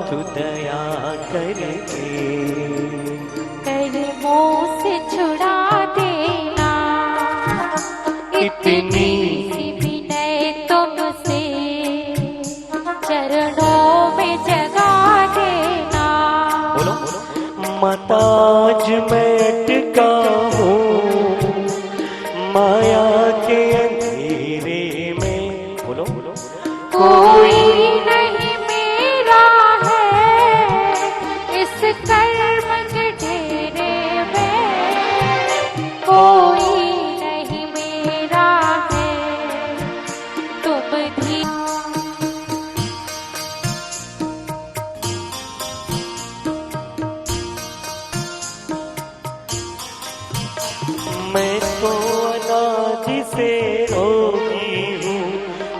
तू दया करके कर्मों से छुड़ा देना, इतनी सी विनय तुमसे चरणों में जगा देना। मताज मैं अटका हूँ माया के अंधेरे में। बोलो कोई नहीं मेरा है व्याधि से रोगी हूँ,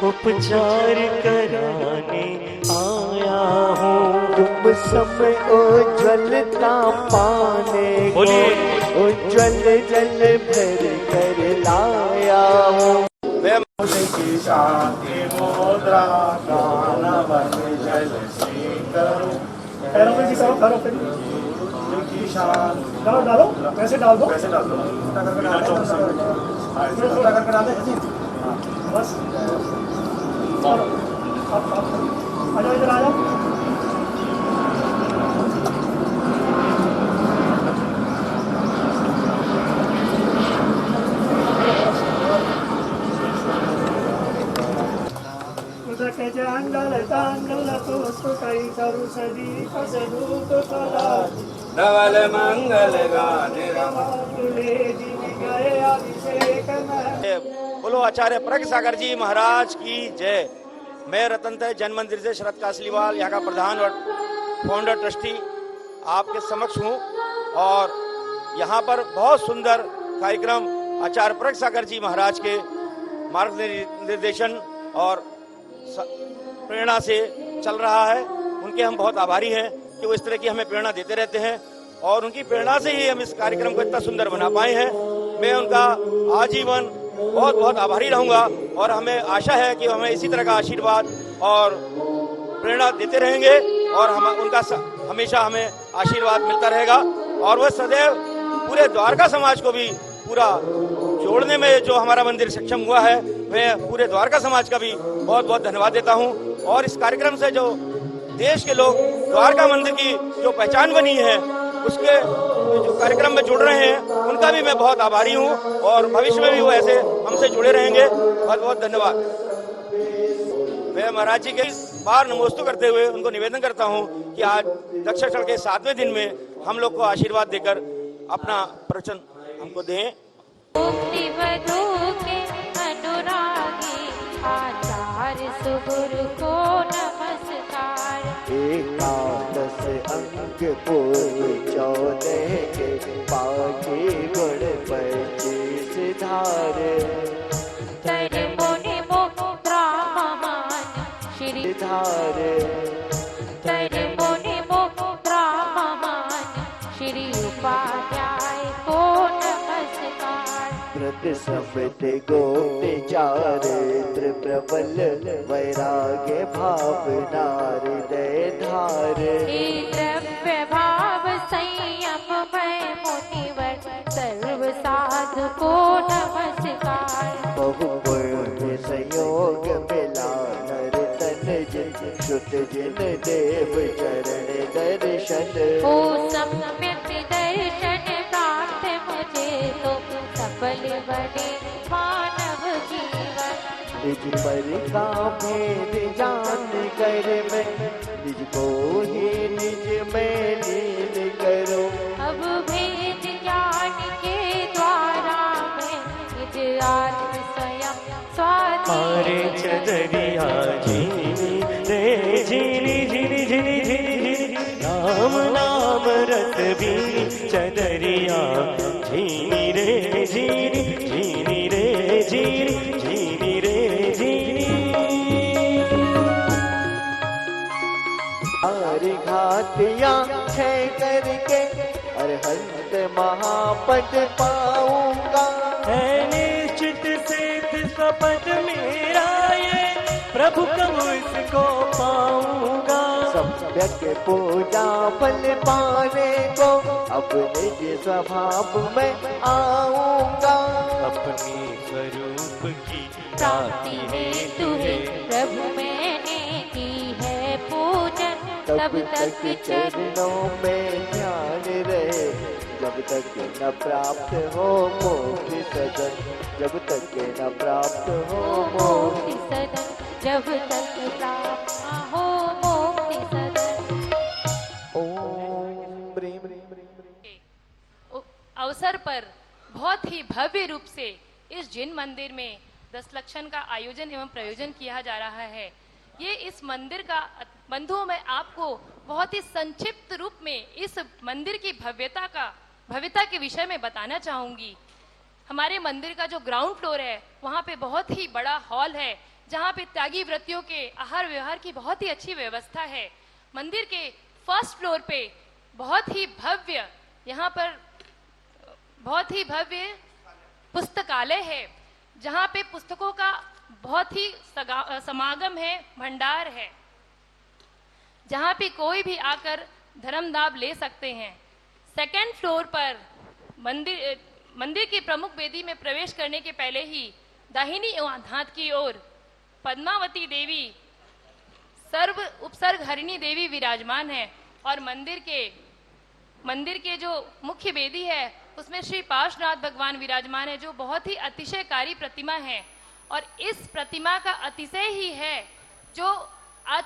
उपचार कराने आया हूँ। तुम समय उज्ज्वलता पाने को उज्ज्वल जल भर कर लाया हूँ। की शांति मुद्रा गानवन जल करो, पैरों में भी करो, पैरों पे की शांति डालो डालो, वैसे डाल दो, वैसे डाल दो, छोटा करके डाल दे बस। आ जाओ इधर आ जाओ। धवल मंगल गाने बोलो आचार्य प्रज्ञ सागर जी महाराज की जय। मैं रतनतय जैन मंदिर से शरद कासलीवाल यहाँ का प्रधान और फाउंडर ट्रस्टी आपके समक्ष हूँ और यहाँ पर बहुत सुंदर कार्यक्रम आचार्य प्रज्ञ सागर जी महाराज के मार्गनिर्देशन और प्रेरणा से चल रहा है। उनके हम बहुत आभारी हैं कि वो इस तरह की हमें प्रेरणा देते रहते हैं और उनकी प्रेरणा से ही हम इस कार्यक्रम को इतना सुंदर बना पाए हैं। मैं उनका आजीवन बहुत बहुत आभारी रहूंगा और हमें आशा है कि हमें इसी तरह का आशीर्वाद और प्रेरणा देते रहेंगे और हम उनका हमेशा हमें आशीर्वाद मिलता रहेगा और वह सदैव पूरे द्वारका समाज को भी पूरा जोड़ने में जो हमारा मंदिर सक्षम हुआ है, मैं पूरे द्वारका समाज का भी बहुत बहुत धन्यवाद देता हूं और इस कार्यक्रम से जो देश के लोग द्वारका मंदिर की जो पहचान बनी है उसके जो कार्यक्रम में जुड़ रहे हैं उनका भी मैं बहुत आभारी हूं और भविष्य में भी वो ऐसे हमसे जुड़े रहेंगे। बहुत बहुत धन्यवाद। मैं महाराज जी के बार नमोस्तु करते हुए उनको निवेदन करता हूं कि आज दक्षिण के 7वें दिन में हम लोग को आशीर्वाद देकर अपना प्रवचन हमको दें। आचार्य सुगुरु को नमस्कार। एकादश अंग पूर्व 14 के पागे गुण 25 धार। तर मुनि मुद्रा महान श्री धार तर मुनि मुद्रा महान श्री उपाध्याय को नमस्कार। व्रत समृत गोप्त चारित्र प्रबल वैराग्य भावना हृदय धार। द्रव्य भाव संयम में मुनिवर सर्व साधु को नमस्कार। बहु पुण्य संयोग मिला नर तन जिन श्रुत जिन देव चरण दर्शन। ओ सम्यक दर्शन प्राप्त मुझे तो सफल बने मानव जीवन। निज पर का भेद जान कर मैं निज को ही निज में लीन करो। अब भेद ज्ञान के द्वारा मैं निज आत्म स्वयं अरे स्वाधीन। चदरिया झिनी रे झिनी झिनी झिनी झिनी झिनी राम नाम रस भी चदरिया झिनी रे झिनी झिनी रे झिनी झिनी रे झिनी। हरि घातिया छह करके अरहंत महापद पाऊंगा। है निश्चित सिद्ध स्वपद मेरा ये प्रभु कब इसको पाऊंगा। सम्यक पूजा फल पाने को अब निज स्वभाव में आऊंगा। अपने स्वरूप की प्राप्ति हेतु है प्रभु मैंने की है पूजन। तब तक चरणों में ध्यान रहे जब तक न प्राप्त हो मोक्ति सदन। जब तक न प्राप्त हो मोक्ति सदन। जब तक प्राप्त न हो मोक्ति सदन। ओम ब्रीम अवसर पर बहुत ही भव्य रूप से इस जैन मंदिर में 10 लक्षण का आयोजन एवं प्रयोजन किया जा रहा है। ये इस मंदिर का बंधुओं में आपको बहुत ही संक्षिप्त रूप में इस मंदिर की भव्यता के विषय में बताना चाहूंगी। हमारे मंदिर का जो ग्राउंड फ्लोर है वहाँ पे बहुत ही बड़ा हॉल है जहाँ पे त्यागी व्रतियों के आहार व्यवहार की बहुत ही अच्छी व्यवस्था है। मंदिर के फर्स्ट फ्लोर पे बहुत ही भव्य, यहाँ पर बहुत ही भव्य पुस्तकालय है जहाँ पे पुस्तकों का बहुत ही समागम है, भंडार है, जहाँ पे कोई भी आकर धर्म दाब ले सकते हैं। सेकेंड फ्लोर पर मंदिर की प्रमुख वेदी में प्रवेश करने के पहले ही दाहिनी हाथ की ओर पद्मावती देवी, सर्व उपसर्ग हरिणी देवी विराजमान है और मंदिर के जो मुख्य वेदी है उसमें श्री पार्श्वनाथ भगवान विराजमान है जो बहुत ही अतिशयकारी प्रतिमा है। और इस प्रतिमा का अतिशय ही है जो आज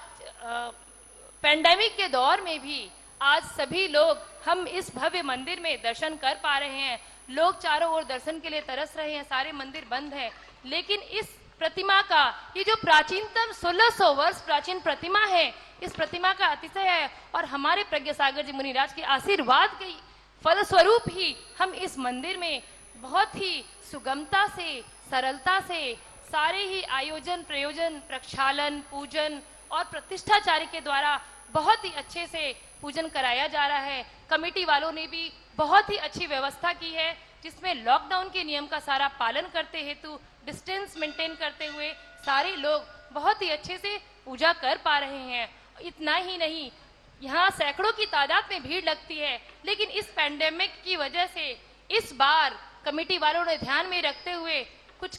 पैंडेमिक के दौर में भी आज सभी लोग हम इस भव्य मंदिर में दर्शन कर पा रहे हैं। लोग चारों ओर दर्शन के लिए तरस रहे हैं, सारे मंदिर बंद है, लेकिन इस प्रतिमा का ये जो प्राचीनतम 1600 वर्ष प्राचीन प्रतिमा है, इस प्रतिमा का अतिशय है और हमारे प्रज्ञा सागर जी मुनिराज के आशीर्वाद के फलस्वरूप ही हम इस मंदिर में बहुत ही सुगमता से, सरलता से सारे ही आयोजन, प्रयोजन, प्रक्षालन, पूजन और प्रतिष्ठाचार्य के द्वारा बहुत ही अच्छे से पूजन कराया जा रहा है। कमेटी वालों ने भी बहुत ही अच्छी व्यवस्था की है जिसमें लॉकडाउन के नियम का सारा पालन करते हेतु डिस्टेंस मेंटेन करते हुए सारे लोग बहुत ही अच्छे से पूजा कर पा रहे हैं। इतना ही नहीं, यहाँ सैकड़ों की तादाद में भीड़ लगती है, लेकिन इस पैंडेमिक की वजह से इस बार कमेटी वालों ने ध्यान में रखते हुए कुछ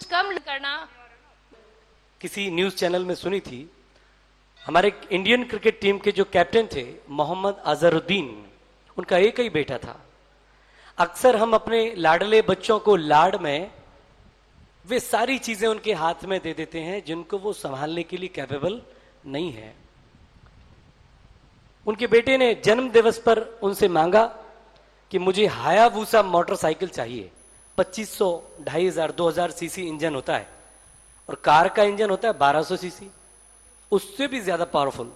कम करना। किसी न्यूज चैनल में सुनी थी, हमारे इंडियन क्रिकेट टीम के जो कैप्टन थे मोहम्मद अजहरुद्दीन, उनका एक ही बेटा था। अक्सर हम अपने लाडले बच्चों को लाड में वे सारी चीजें उनके हाथ में दे देते हैं जिनको वो संभालने के लिए कैपेबल नहीं है। उनके बेटे ने जन्म दिवस पर उनसे मांगा कि मुझे हायाबूसा मोटरसाइकिल चाहिए। 2500, 2500, 2000 सीसी इंजन होता है और कार का इंजन होता है 1200 सीसी, उससे भी ज्यादा पावरफुल।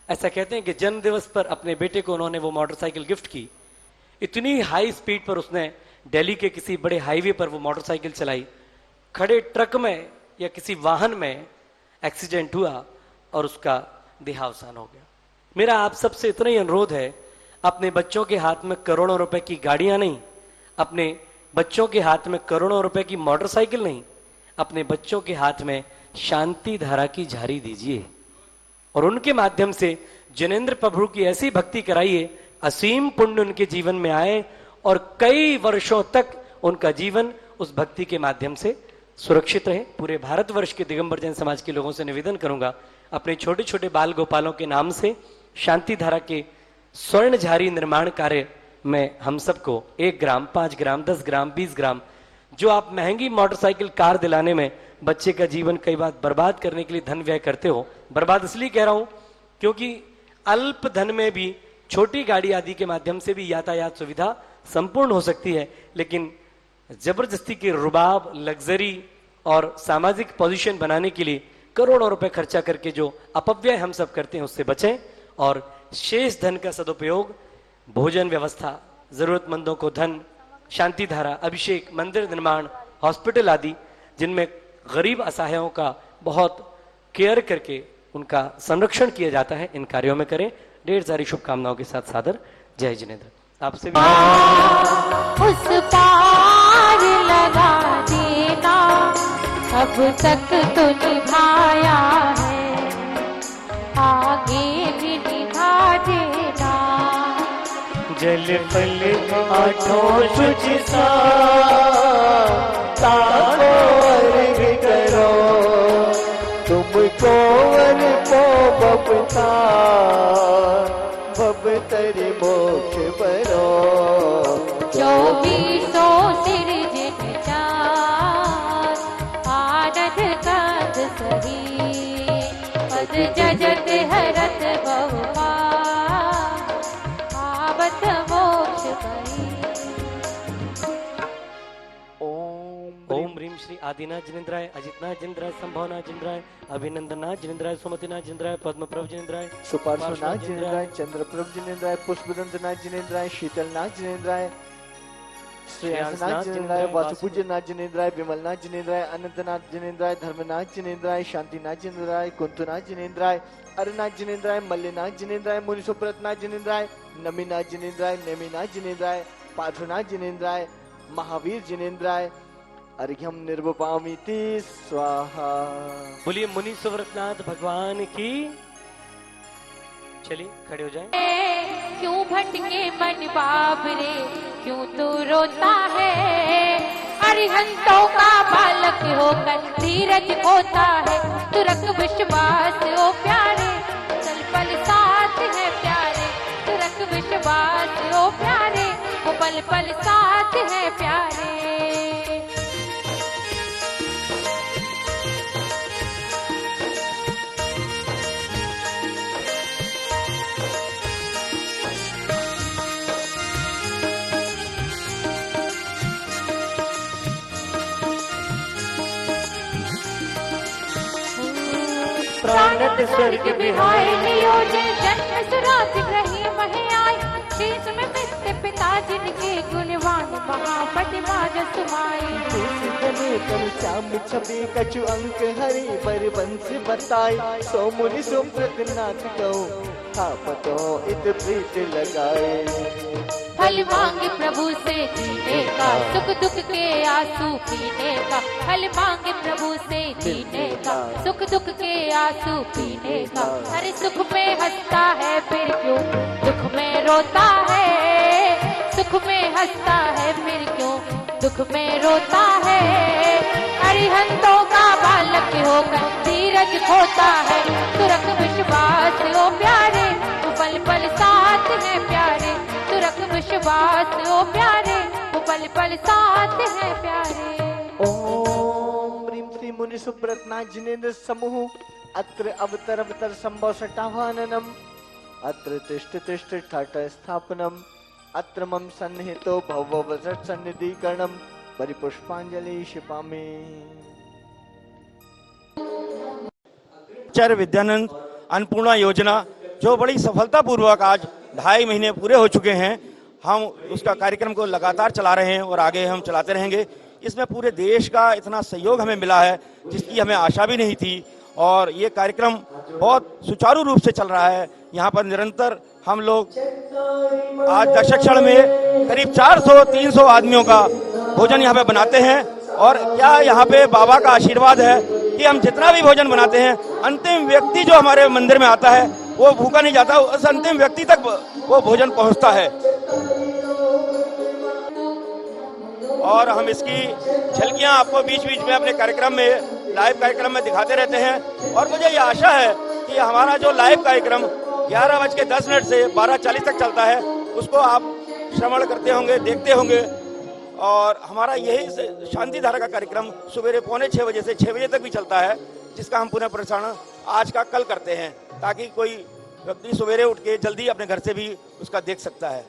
ऐसा कहते हैं कि जन्म दिवस पर अपने बेटे को उन्होंने वो मोटरसाइकिल गिफ्ट की। इतनी हाई स्पीड पर उसने दिल्ली के किसी बड़े हाईवे पर वो मोटरसाइकिल चलाई, खड़े ट्रक में या किसी वाहन में एक्सीडेंट हुआ और उसका देहावसान हो गया। मेरा आप सबसे इतना ही अनुरोध है, अपने बच्चों के हाथ में करोड़ों रुपए की गाड़ियां नहीं, अपने बच्चों के हाथ में करोड़ों रुपए की मोटरसाइकिल नहीं, अपने बच्चों के हाथ में शांति धारा की झारी दीजिए और उनके माध्यम से जैनेंद्र प्रभु की ऐसी भक्ति कराइए, असीम पुण्य उनके जीवन में आए और कई वर्षों तक उनका जीवन उस भक्ति के माध्यम से सुरक्षित रहे। पूरे भारतवर्ष के दिगंबर जैन समाज के लोगों से निवेदन करूंगा, अपने छोटे छोटे बाल गोपालों के नाम से शांति धारा के स्वर्ण झारी निर्माण कार्य में हम सबको 1 ग्राम, 5 ग्राम, 10 ग्राम, 20 ग्राम, जो आप महंगी मोटरसाइकिल कार दिलाने में बच्चे का जीवन कई बार बर्बाद करने के लिए धन व्यय करते हो। बर्बाद इसलिए कह रहा हूं क्योंकि अल्प धन में भी छोटी गाड़ी आदि के माध्यम से भी यातायात सुविधा संपूर्ण हो सकती है, लेकिन जबरदस्ती के रुबाब, लग्जरी और सामाजिक पोजीशन बनाने के लिए करोड़ों रुपए खर्चा करके जो अपव्यय हम सब करते हैं उससे बचें और शेष धन का सदुपयोग भोजन व्यवस्था, जरूरतमंदों को धन, शांति धारा, अभिषेक, मंदिर निर्माण, हॉस्पिटल आदि जिनमें गरीब असहायों का बहुत केयर करके उनका संरक्षण किया जाता है, इन कार्यों में करें। ढेर सारी शुभकामनाओं के साथ सादर जय जिनेंद्र। आपसे भी उस पार लगा देना, अब तक तो निभाया है, आगे भी निभा देना। जल फल आठों तुझ सा ताको अर्घ करो, तुमको अर्पो बबता, बबतर मोक्ष बरो। 2400 सिरजन चार, आनंद कंद सही, पद जजत हरत बहुमा, आवत मोक्ष परी। ओम ह्रीम श्री आदिनाथ जिनेंद्राय, अजितनाथ जिनेंद्राय, संभवनाथ जिनेंद्राय, अभिनंदनाथ जिनेंद्राय, सुमतिनाथ जिनेंद्राय, पद्मप्रभ जिनेंद्राय, सुपार्श्वनाथ जिनेंद्राय, चंद्रप्रभ जिनेंद्राय, पुष्पदंतनाथ जिनेंद्राय, शीतलनाथ जिनेंद्राय, श्रेयांसनाथ जिनेन्द्राय, वासुपूज्यनाथ जिनेन्द्राय, विमलनाथ जिनेन्द्राय, अनंतनाथ जिनेन्द्राय, धर्मनाथ जिनेन्द्राय, शांतिनाथ जिनेन्द्राय, कुंतुनाथ जिनेन्द्राय, अरुनाथ जिनेन्द्राय, मल्लिनाथ जिनेन्द्राय, मुनिसुब्रतनाथ जिनेन्द्राय, नमीनाथ जिनेन्द्राय, नेमिनाथ जिनेन्द्राय, पार्थनाथ जिनेन्द्राय, महावीर जिनेन्द्राय, अर्घ्यम निर्वपामिति स्वाहा। बोलिए मुनि सुव्रतनाथ भगवान की। चलिए खड़े हो जाएं। क्यों भटके मन बाबरे, क्यों तू रोता है? अरिहंतों का बालक होकर धीरज खोता है। तू रख विश्वास ओ प्यारे, चल पल साथ है प्यारे। तू रख विश्वास ओ प्यारे, वो पल पल साथ है प्यारे। प्राणत स्वर्ग विहाय नियोजन, जन्म सुरात ग्रही महे आय। शीश में पित्त पिता जिनके, गुणवान महापति माज सुमाई। श्याम छवि कछु अंक हरि पर वंश बताई। सो मुनि सुव्रतनाथ कहो, थापतो इत प्रीत लगाए। फल मांगे प्रभु से जीने का, सुख दुख के आंसू पीने का। फल मांगे प्रभु से जीने का, सुख दुख के आंसू पीने का। हर सुख में हंसता है फिर क्यों दुख में रोता है? सुख में हंसता है फिर क्यों दुख में रोता है? अरिहंतों का बालक होकर धीरज खोता है। तू रख विश्वास ओ प्यारे, तू पल पल साथ है प्यारे। तू रख विश्वास ओ प्यारे, वो पल पल साथ है प्यारे। ओम ह्रीं श्री मुनि सुब्रतनाथ जिनेन्द्र समूह अत्र अवतर अवतर संभव सटावाननम, अत्र तिष्ठ तिष्ठ ठाट स्थापनम, अत्र मम सन्निहितो भववसत् सन्निधिकरणम, परिपुष्पांजलि क्षिपामि। आचार्य विद्यानंद अन्नपूर्णा योजना जो बड़ी सफलतापूर्वक आज 2.5 महीने पूरे हो चुके हैं, हम उसका कार्यक्रम को लगातार चला रहे हैं और आगे हम चलाते रहेंगे। इसमें पूरे देश का इतना सहयोग हमें मिला है जिसकी हमें आशा भी नहीं थी, और ये कार्यक्रम बहुत सुचारू रूप से चल रहा है। यहाँ पर निरंतर हम लोग आज दशक्षण में करीब 400-300 आदमियों का भोजन यहाँ पे बनाते हैं। और क्या यहाँ पे बाबा का आशीर्वाद है कि हम जितना भी भोजन बनाते हैं, अंतिम व्यक्ति जो हमारे मंदिर में आता है वो भूखा नहीं जाता, उस अंतिम व्यक्ति तक वो भोजन पहुँचता है। और हम इसकी झलकियाँ आपको बीच बीच में अपने कार्यक्रम में, लाइव कार्यक्रम में दिखाते रहते हैं। और मुझे ये आशा है कि हमारा जो लाइव कार्यक्रम 11:10 से 12:40 तक चलता है, उसको आप श्रवण करते होंगे, देखते होंगे। और हमारा यही शांति धारा का कार्यक्रम सवेरे 5:45 बजे से 6 बजे तक भी चलता है, जिसका हम पुनः प्रसारण आज का कल करते हैं, ताकि कोई व्यक्ति सवेरे उठ के जल्दी अपने घर से भी उसका देख सकता है।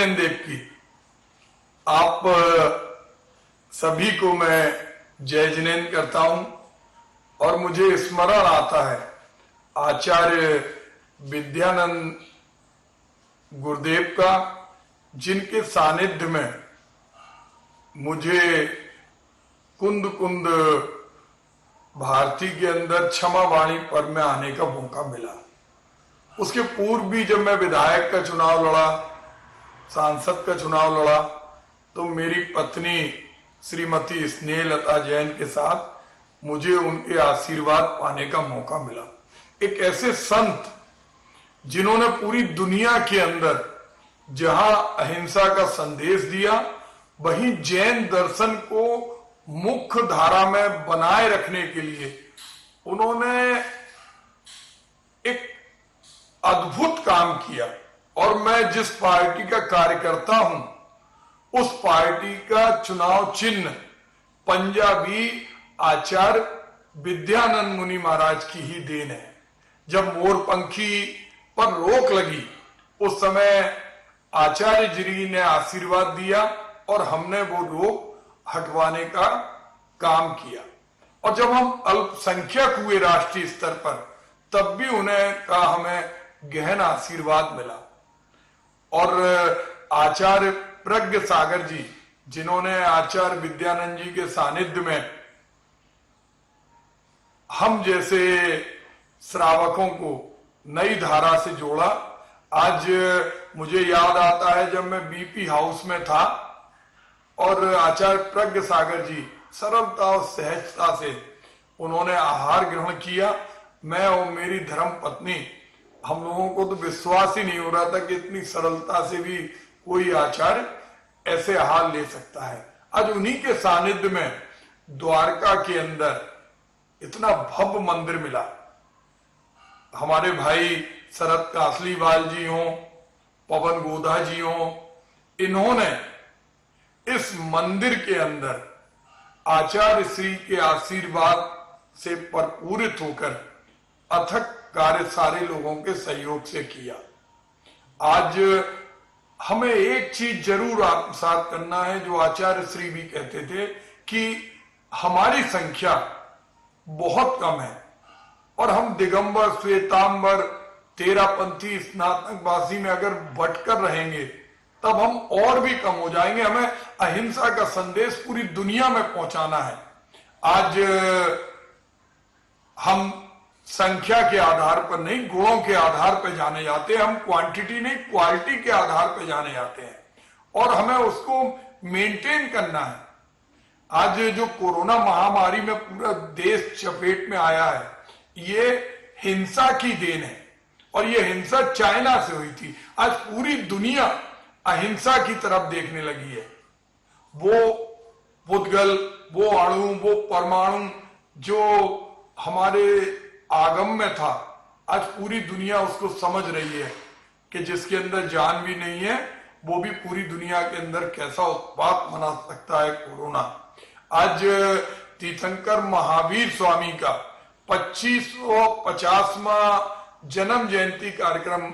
जिनेंद्र देव की। आप सभी को मैं जय जिनेंद्र करता हूं और मुझे स्मरण आता है आचार्य विद्यानंद गुरुदेव का, जिनके सानिध्य में मुझे कुंद कुंद भारती के अंदर क्षमा वाणी पर में आने का मौका मिला। उसके पूर्व भी जब मैं विधायक का चुनाव लड़ा, सांसद का चुनाव लड़ा, तो मेरी पत्नी श्रीमती स्नेहलता जैन के साथ मुझे उनके आशीर्वाद पाने का मौका मिला। एक ऐसे संत जिन्होंने पूरी दुनिया के अंदर जहां अहिंसा का संदेश दिया, वहीं जैन दर्शन को मुख्य धारा में बनाए रखने के लिए उन्होंने एक अद्भुत काम किया। और मैं जिस पार्टी का कार्यकर्ता हूं, उस पार्टी का चुनाव चिन्ह पंजाबी आचार्य विद्यानंद मुनि महाराज की ही देन है। जब मोरपंखी पर रोक लगी, उस समय आचार्य जी ने आशीर्वाद दिया और हमने वो रोक हटवाने का काम किया। और जब हम अल्पसंख्यक हुए राष्ट्रीय स्तर पर, तब भी उन्हें का हमें गहन आशीर्वाद मिला। और आचार्य प्रज्ञ सागर जी, जिन्होंने आचार्य विद्यानंद जी के सानिध्य में हम जैसे श्रावकों को नई धारा से जोड़ा। आज मुझे याद आता है जब मैं बीपी हाउस में था और आचार्य प्रज्ञ सागर जी सरलता और सहजता से उन्होंने आहार ग्रहण किया। मैं और मेरी धर्म पत्नी, हम लोगों को तो विश्वास ही नहीं हो रहा था कि इतनी सरलता से भी कोई आचार्य ऐसे आहार ले सकता है। आज उन्हीं के सानिध्य में द्वारका के अंदर इतना भव्य मंदिर मिला। हमारे भाई शरद कासलीवाल जी हों, पवन गोधा जी हों, इन्होंने इस मंदिर के अंदर आचार्य श्री के आशीर्वाद से परिपूरित होकर अथक कार्य सारे लोगों के सहयोग से किया। आज हमें एक चीज जरूर आत्मसात करना है, जो आचार्य श्री भी कहते थे कि हमारी संख्या बहुत कम है और हम दिगंबर, श्वेतांबर, तेरापंथी, स्नातकवासी में अगर बटकर रहेंगे तब हम और भी कम हो जाएंगे। हमें अहिंसा का संदेश पूरी दुनिया में पहुंचाना है। आज हम संख्या के आधार पर नहीं, गुणों के आधार पर जाने जाते हैं। हम क्वांटिटी नहीं, क्वालिटी के आधार पर जाने जाते हैं और हमें उसको मेंटेन करना है। आज जो कोरोना महामारी में पूरा देश चपेट में आया है, ये हिंसा की देन है और ये हिंसा चाइना से हुई थी। आज पूरी दुनिया अहिंसा की तरफ देखने लगी है। वो पुद्गल, वो अणु, वो परमाणु जो हमारे आगम में था, आज पूरी दुनिया उसको समझ रही है कि जिसके अंदर जान भी नहीं है, वो भी पूरी दुनिया के अंदर कैसा उत्पात बना सकता है कोरोना। आज तीर्थंकर महावीर स्वामी का 2550वां जन्म जयंती कार्यक्रम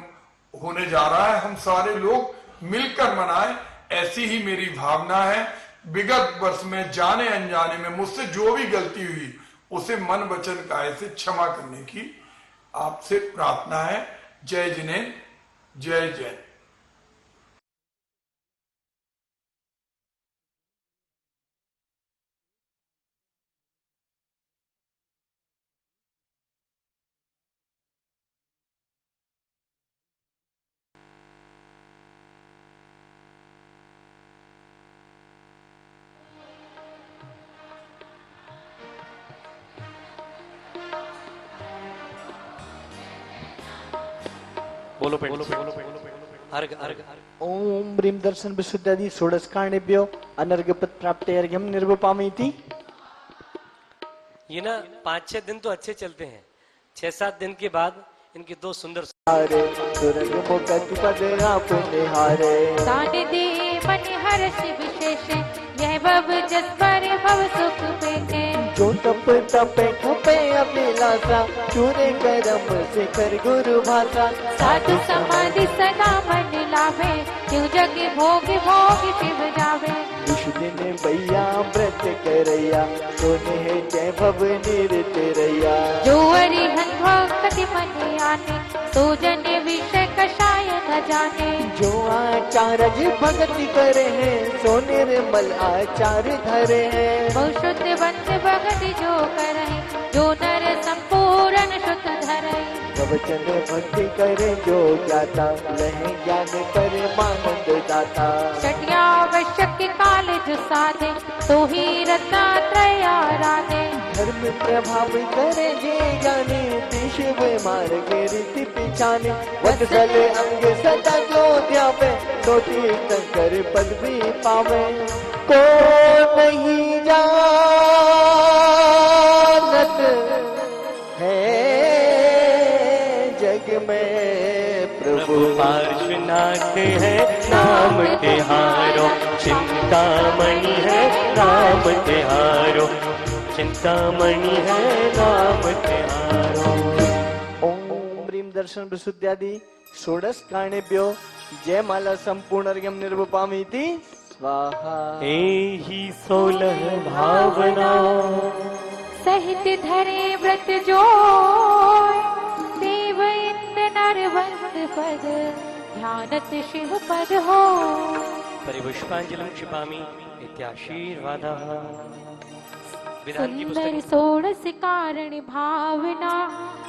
होने जा रहा है। हम सारे लोग मिलकर मनाएं, ऐसी ही मेरी भावना है। विगत वर्ष में जाने अनजाने में मुझसे जो भी गलती हुई, उसे मन वचन काया से क्षमा करने की आपसे प्रार्थना है। जय जिनेंद्र, जय जय। बोलो अर्घ अर्घ ओम ब्रीम दर्शन विशुद्धादि षोडश कारणेभ्यो अनर्घपत प्राप्त अर्घ्यम निर्वपामीति। ये ना 5-6 दिन तो अच्छे चलते हैं, 6-7 दिन के बाद इनकी दो सुंदर हारे सुरंग मुक्ति पद आपने हारे। दान दे मन हर्ष विशेष, यह भव जस पर भव सुख पेटे। जो तप तपे ठपे अभिलाषा, चूरे करम शिखर गुरु भाषा। साधु समाधि सदा मन लावे, क्यों जग भोग भोग शिव जावे। उस दिन भैया व्रत करैया, सोने है जय भव निरत रैया। जो अरिहंत भक्त मन आने, सो जन विषय कषाय न जाने। जो आचार्य भक्ति करे हैं, सो निर्मल आचार धरे हैं। बहु शुद्ध बंद भगति जो करे, जो नर संपूर्ण शुद्ध धरे। प्रवचन भक्ति करे जो ज्ञाता, लहे ज्ञान परमानंद दाता। चटिया आवश्यक काल जो साधे, तो ही रत्नात्रय आराधे। धर्म प्रभाव करे जे जाने, शिव मार्ग रीति पिछाने। वत्सल अंग सदा जो ध्यावे, तो तीर्थंकर पद भी पावे। को नहीं जानत है जग में प्रभु। पार्श्वनाथ है नाम तिहारो, चिंतामणि है नाम तिहारो, चिंतामणि है नाम तिहारो। ओम ह्रीं दर्शन प्रसुद्यादि षोडश कारणेभ्यो जय माला संपूर्णर्घ्यं निर्वपामीति स्वाहा। एहि 16 भावना, सहित धरे व्रत जो, देव इंद्र नर वंद पद, ध्यानत शिव पद हो। परिपुष्पांजलिं क्षिपामि इत्याशीर्वादः। विधान की सुंदर पुस्तक षोडश कारण भावना,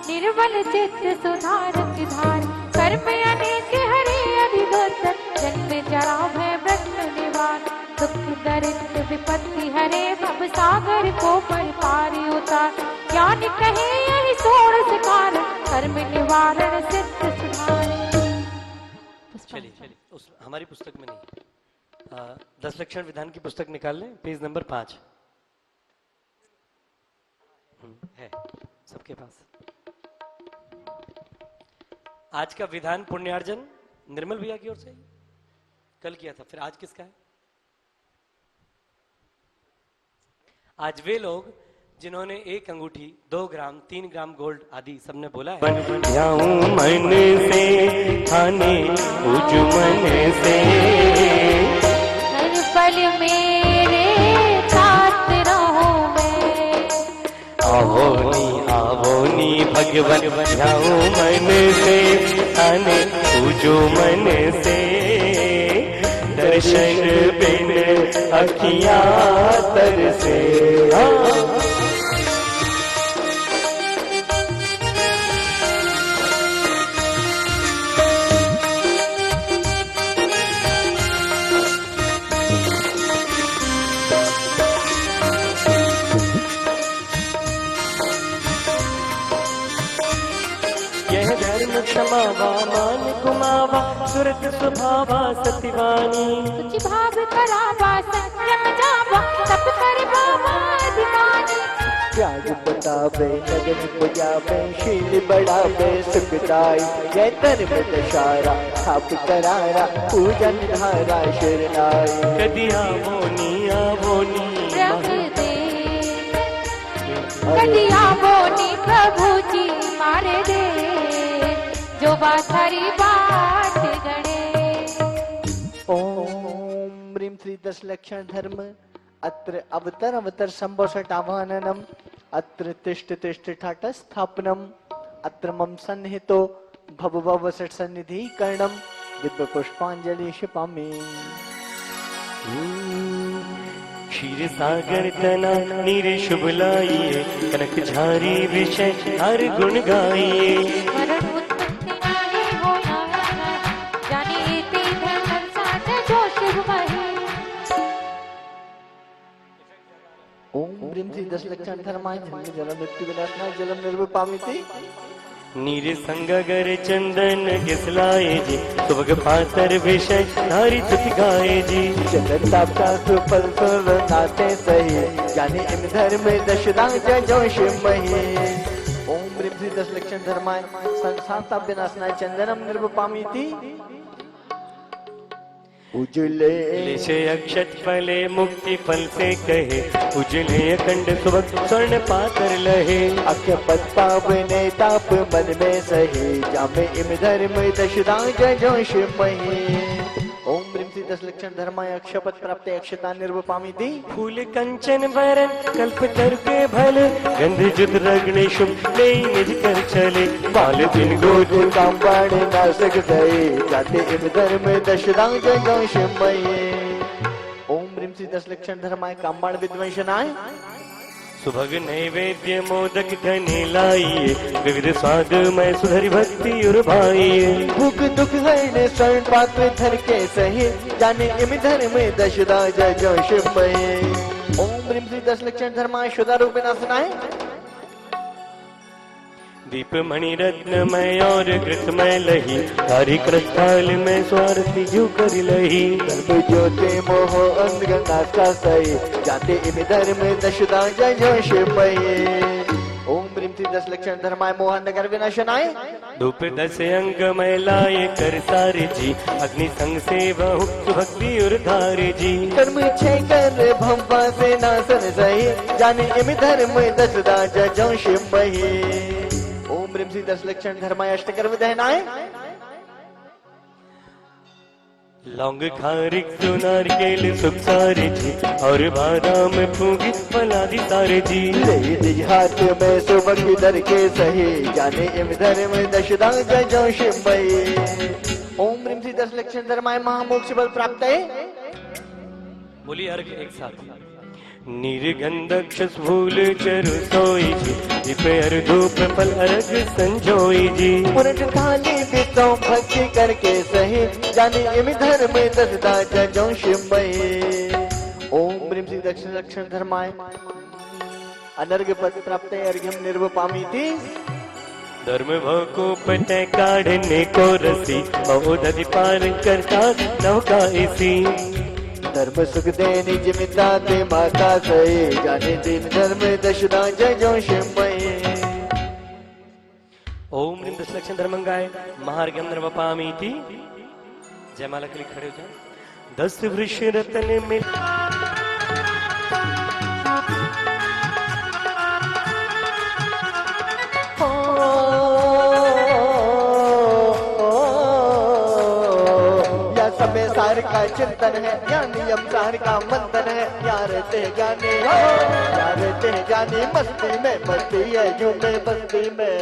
निर्मल चित्त सुधारक धार। कर्म अनेक हरे अधिगत, जन्म जरा भय मृत्यु निवार। दुख दरिद्र विपत्ति हरे, भव सागर को पर पारी उतार। ज्ञान कहे यही षोडश कारण, कर्म निवारण सिद्ध सुधार। चलिए उस हमारी पुस्तक में नहीं, 10 लक्षण विधान की पुस्तक निकाल लें, पेज नंबर 5 है सबके पास। आज का विधान पुण्यार्जन निर्मल भैया की ओर से कल किया था, फिर आज किसका है? आज वे लोग जिन्होंने 1 अंगूठी, 2 ग्राम, 3 ग्राम गोल्ड आदि सबने बोला है। जाऊं मन से थाने उज मन से, हर पल मेरे साथ रहो मैं। आवोनी भगवन, जाऊं मन से थाने उज मन से। दर्शन बिन अखियां तरसे। यह धर्म क्षमावा मान कुमावा, सुरत स्वभावा सतिवानी। कुछ भाव करावा संयम जावा, तप कर बाबा अधिमानी। त्याग बतावे लगन पुजावे, शील बढ़ावे सुखदाई। जय धर्म दशारा थाप करारा, पूजन धारा शरणाई। कदी आवोनी रख दे कदिया बोनी प्रभु जी मारे दे, जो बात हरी बात गणे। ओम ह्रीं श्री 10 लक्षण धर्म। अत्र अवतर संभोषट आह्वाननम, अत्र तिष्ठ तिष्ठ ठाट स्थापनम, अत्र मम सन्निहितो भव भव सट सन्निधि कर्णम। दिव्य पुष्पांजलि क्षिपामि। क्षीर सागर तना नीर शुभ लाइए, कनक झारी विषय हर गुण गाइए। वरण उत्पत्ति नारी हो नारायण, जानी इति धर्म साध जो शिव महे। ओम ह्रीं श्री 10 लक्षण धर्माय जन्म जन्म मृत्यु विनाशनाय जलम निर्वपामीति। नीर संगगर चंदन घिसलाए जी, सुभग पातर विषय धारी तुति गाए जी। जनता का सुफल सुर नाते सही, जाने इन धर्म दशदा जो शिव मही। ओम ह्रीं श्री 10 लक्षण धर्माय संसाता विनाशनाय चंदनम निर्वपामीति। उजले लेशे अक्षत फले मुक्ति फल से कहे उजले अखंड सुभग स्वर्ण पाकर लहे अख्य पद पावने ताप मन में सहे जामे इम धर्म दशदा जोश मही ओम ह्रीं श्री दश लक्षण धर्माय अक्षपद प्राप्त अक्षता निर्वपामी थी फूल कंचन वरन कल्प तर के भल गंध जुत रगणे शुभ ले निज कर चले बाल दिन गोद काम बाण नासक सहे जाते इम धर्म दशदा जोश मही ओम ह्रीं श्री दश लक्षण धर्माय कामबाण विद्वंशनाय सुभग नैवेद्य मोदक धने लाइए विविध स्वाद में सुधरी भक्ति उर भाइये भूख दुख हरने स्वर्ण पात्र धर के सहे जाने इम धर्म दशदा जोश महे ओम ह्रीं श्री दश लक्षण धर्माय शुदा रूप नासनाय दीप मणि रत्नमय और कृतमय लही हरि कृताल में स्वार्थी जू कर लही धर्म ज्योति मोह अंधनाश का सही जाते इम धर्म दशदा जोश महे ओम ह्रीं श्री दश लक्षण धर्माय मोहन नगर विनाशनाय धूप 10 अंग में लाए कर सारे जी अग्नि संग से बहु भक्ति उर धारे जी कर्म छे कर भंपा से नासन सही जाने इम धर्म दशदा जोश महे ओम ह्रीं श्री दश लक्षण धर्माय अष्टकर विदहनाय लौंग खारिक सुनार केल सुख सारे जी और बादाम फूगी फलादी सारे जी ले निज हाथ में सुबह दर के सही जाने इम धर्म दशदा जोश महे ओम ह्रीं श्री दश लक्षण धर्माय महामोक्ष बल प्राप्त है बोलिए अर्घ एक साथ। निर्गंधक्षस फूल चरु सोई जी दीप अर धूप फल अर्घ संजोई जी पुरट थाली बितो भक्ति करके सही जाने इम धर्म दशदा जोश महे ओम ह्रीं श्री दश लक्षण धर्माय अनर्घ पद प्राप्त है अर्घ्यम निर्वपामी थी धर्म भको पते काढ़ने को रसी बहुधि पार करता नौका इसी धर्म सुख देनी जिमिता ते माता सहे जाने दिन धर्म दशदा जोश महे ओम ह्रीं दश लक्षण धर्मंगाय महार्घ्यम निर्वपामी थी। जयमाला के लिए खड़े हो जाए। 10 वृष रतन में समय सार का चिंतन है या नियम सार का मंथन है यार ते जाने मस्ती में मस्ती है झूमे बस्ती में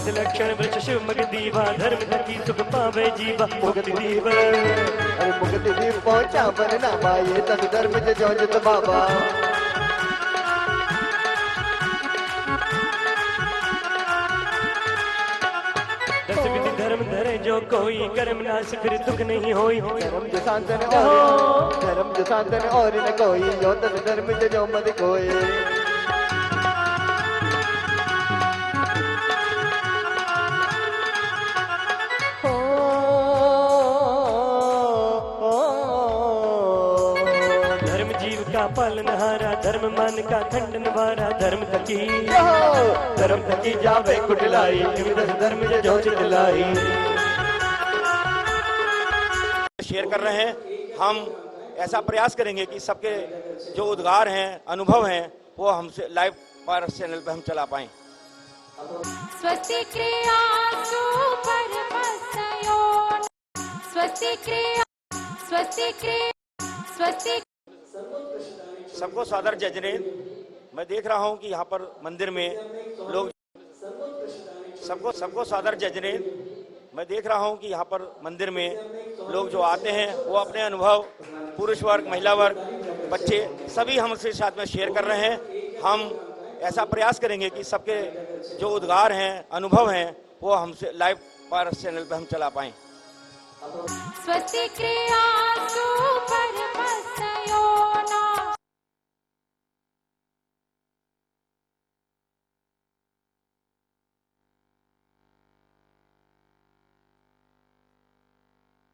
लक्षण वृक्ष शिव मग दीवा धर्म धकी सुख पावे जीवा मुक्ति दीवा अरे मुक्ति दीप पहुंचा बनना माये तद धर्म जोजत बाबा दस विधि धर्म धरे जो कोई कर्म नाश फिर दुख नहीं होई धर्म जो साधन और न कोई जो तद धर्म जो मत कोई पालनहारा धर्म मान का खंडन वारा धर्म थकी जावे कुटलाई धर्म जो चितलाई शेयर कर रहे हैं। हम ऐसा प्रयास करेंगे कि सबके जो उद्गार हैं अनुभव हैं वो हमसे लाइव पर चैनल पे हम चला पाएं। स्वस्ति क्रियासु परमसयो स्वस्ति क्रिया स्वस्ति सबको सादर जजने। मैं देख रहा हूं कि यहाँ पर मंदिर में लोग सबको सादर जजने। मैं देख रहा हूं कि यहाँ पर मंदिर में लोग जो आते हैं वो अपने अनुभव पुरुष वर्ग महिला वर्ग बच्चे सभी हमसे साथ में शेयर कर रहे हैं। हम ऐसा प्रयास करेंगे कि सबके जो उद्गार हैं अनुभव हैं वो हमसे लाइव पर चैनल पे हम चला पाएं। स्वस्ति क्रियासु परमसयो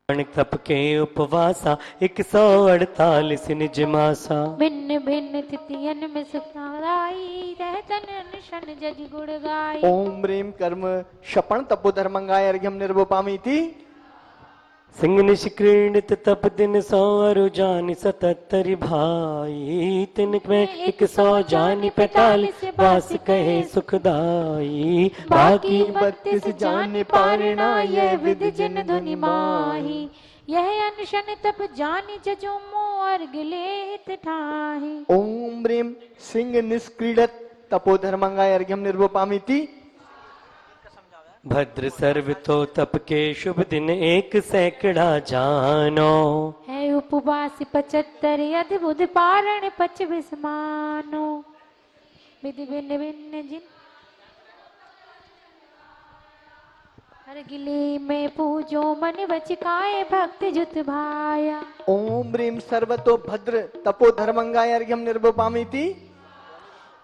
तप के उपवासा 148 निज मासा। भिन्न भिन्न तिथियन में सुखदाई रहतन अनशन जज गुण गाई। ओम ह्रीं कर्म शपण तपोधर्मंगाय अर्घ्यम निर्वपामीति। सिंह निष्क्रीणित तप दिन 100 अरु जानि 77 भाई। तिन में 100 जानि 45 बास कहे सुखदाई। बाकी 32 जान पारणा यह विद जन ध्वनि माही। यह अनशन तप जानि जजो मोर गिलेत ठाही। ओम ह्रीं सिंह निष्क्रीडत तपोधर्मंगाय अर्घ्यम निर्वपामीति। भद्र सर्व तो तप के शुभ दिन 1 सैकड़ा जानो। है उपवास 75 अद्भुत पारण 25 मानो। विधि भिन्न भिन्न जिन हर गिले में पूजो मन बचकाए भक्त जुत भाया। ओम ह्रीं सर्वतो भद्र तपोधर्मंगाय अर्घ्यम निर्वपामीति।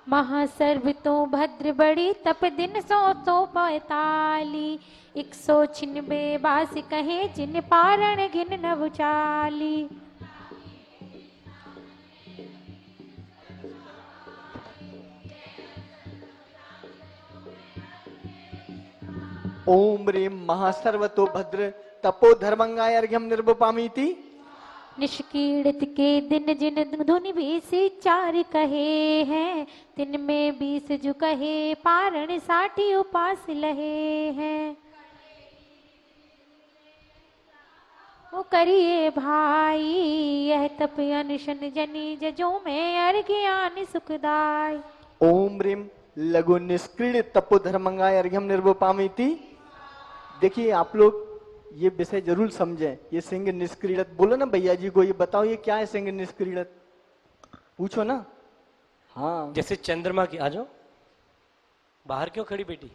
महासर्व तो भद्र बड़ी तप दिन 145 196 बास कहे जिन पारण गिन नव चाली। ओम ह्रीं महासर्वतो भद्र तपोधर्मंगाय अर्घ्यम निर्वपामीति। निष्कीड़ित के दिन जिन धुनि 20 4 कहे हैं। तिन में 20 जो कहे पारण 60 उपास लहे हैं। वो करिए भाई यह तप अनशन जनी जजों में अर्घ्यान सुखदाय। ओम ह्रीं लघु निष्क्रीडित तपोधर्मंगाय अर्घ्यम निर्वपामीति। देखिए आप लोग ये विषय जरूर समझें। ये सिंह निष्क्रीडत बोलो ना भैया जी को, ये बताओ ये क्या है सिंह निष्क्रीडत, पूछो ना। हाँ जैसे चंद्रमा की, आ जाओ बाहर क्यों खड़ी बेटी?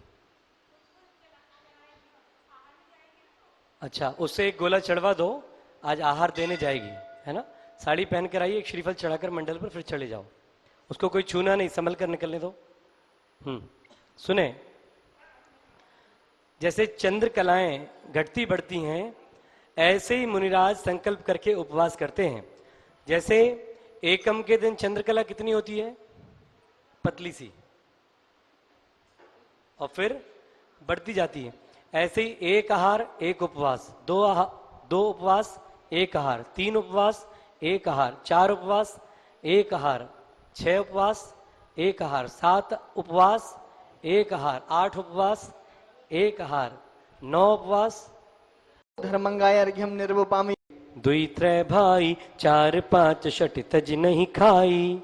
अच्छा, उससे एक गोला चढ़वा दो, आज आहार देने जाएगी, है ना। साड़ी पहन कर आइए, एक श्रीफल चढ़ाकर मंडल पर, फिर चले जाओ। उसको कोई छूना नहीं, संभल कर निकलने दो। सुने, जैसे चंद्र कलाएं घटती बढ़ती हैं, ऐसे ही मुनिराज संकल्प करके उपवास करते हैं। जैसे एकम के दिन चंद्रकला कितनी होती है? पतली सी, और फिर बढ़ती जाती है। ऐसे ही 1 आहार 1 उपवास, 2 उपवास 1 आहार, 3 उपवास 1 आहार, 4 उपवास 1 आहार, 6 उपवास 1 आहार, 7 उपवास 1 आहार, 8 उपवास 1 आहार, 9 उपवास धर्मंगाय अर्घ्यम निर्वपामीति। 2 3 भाई 4 5 6 तज नहीं खाई।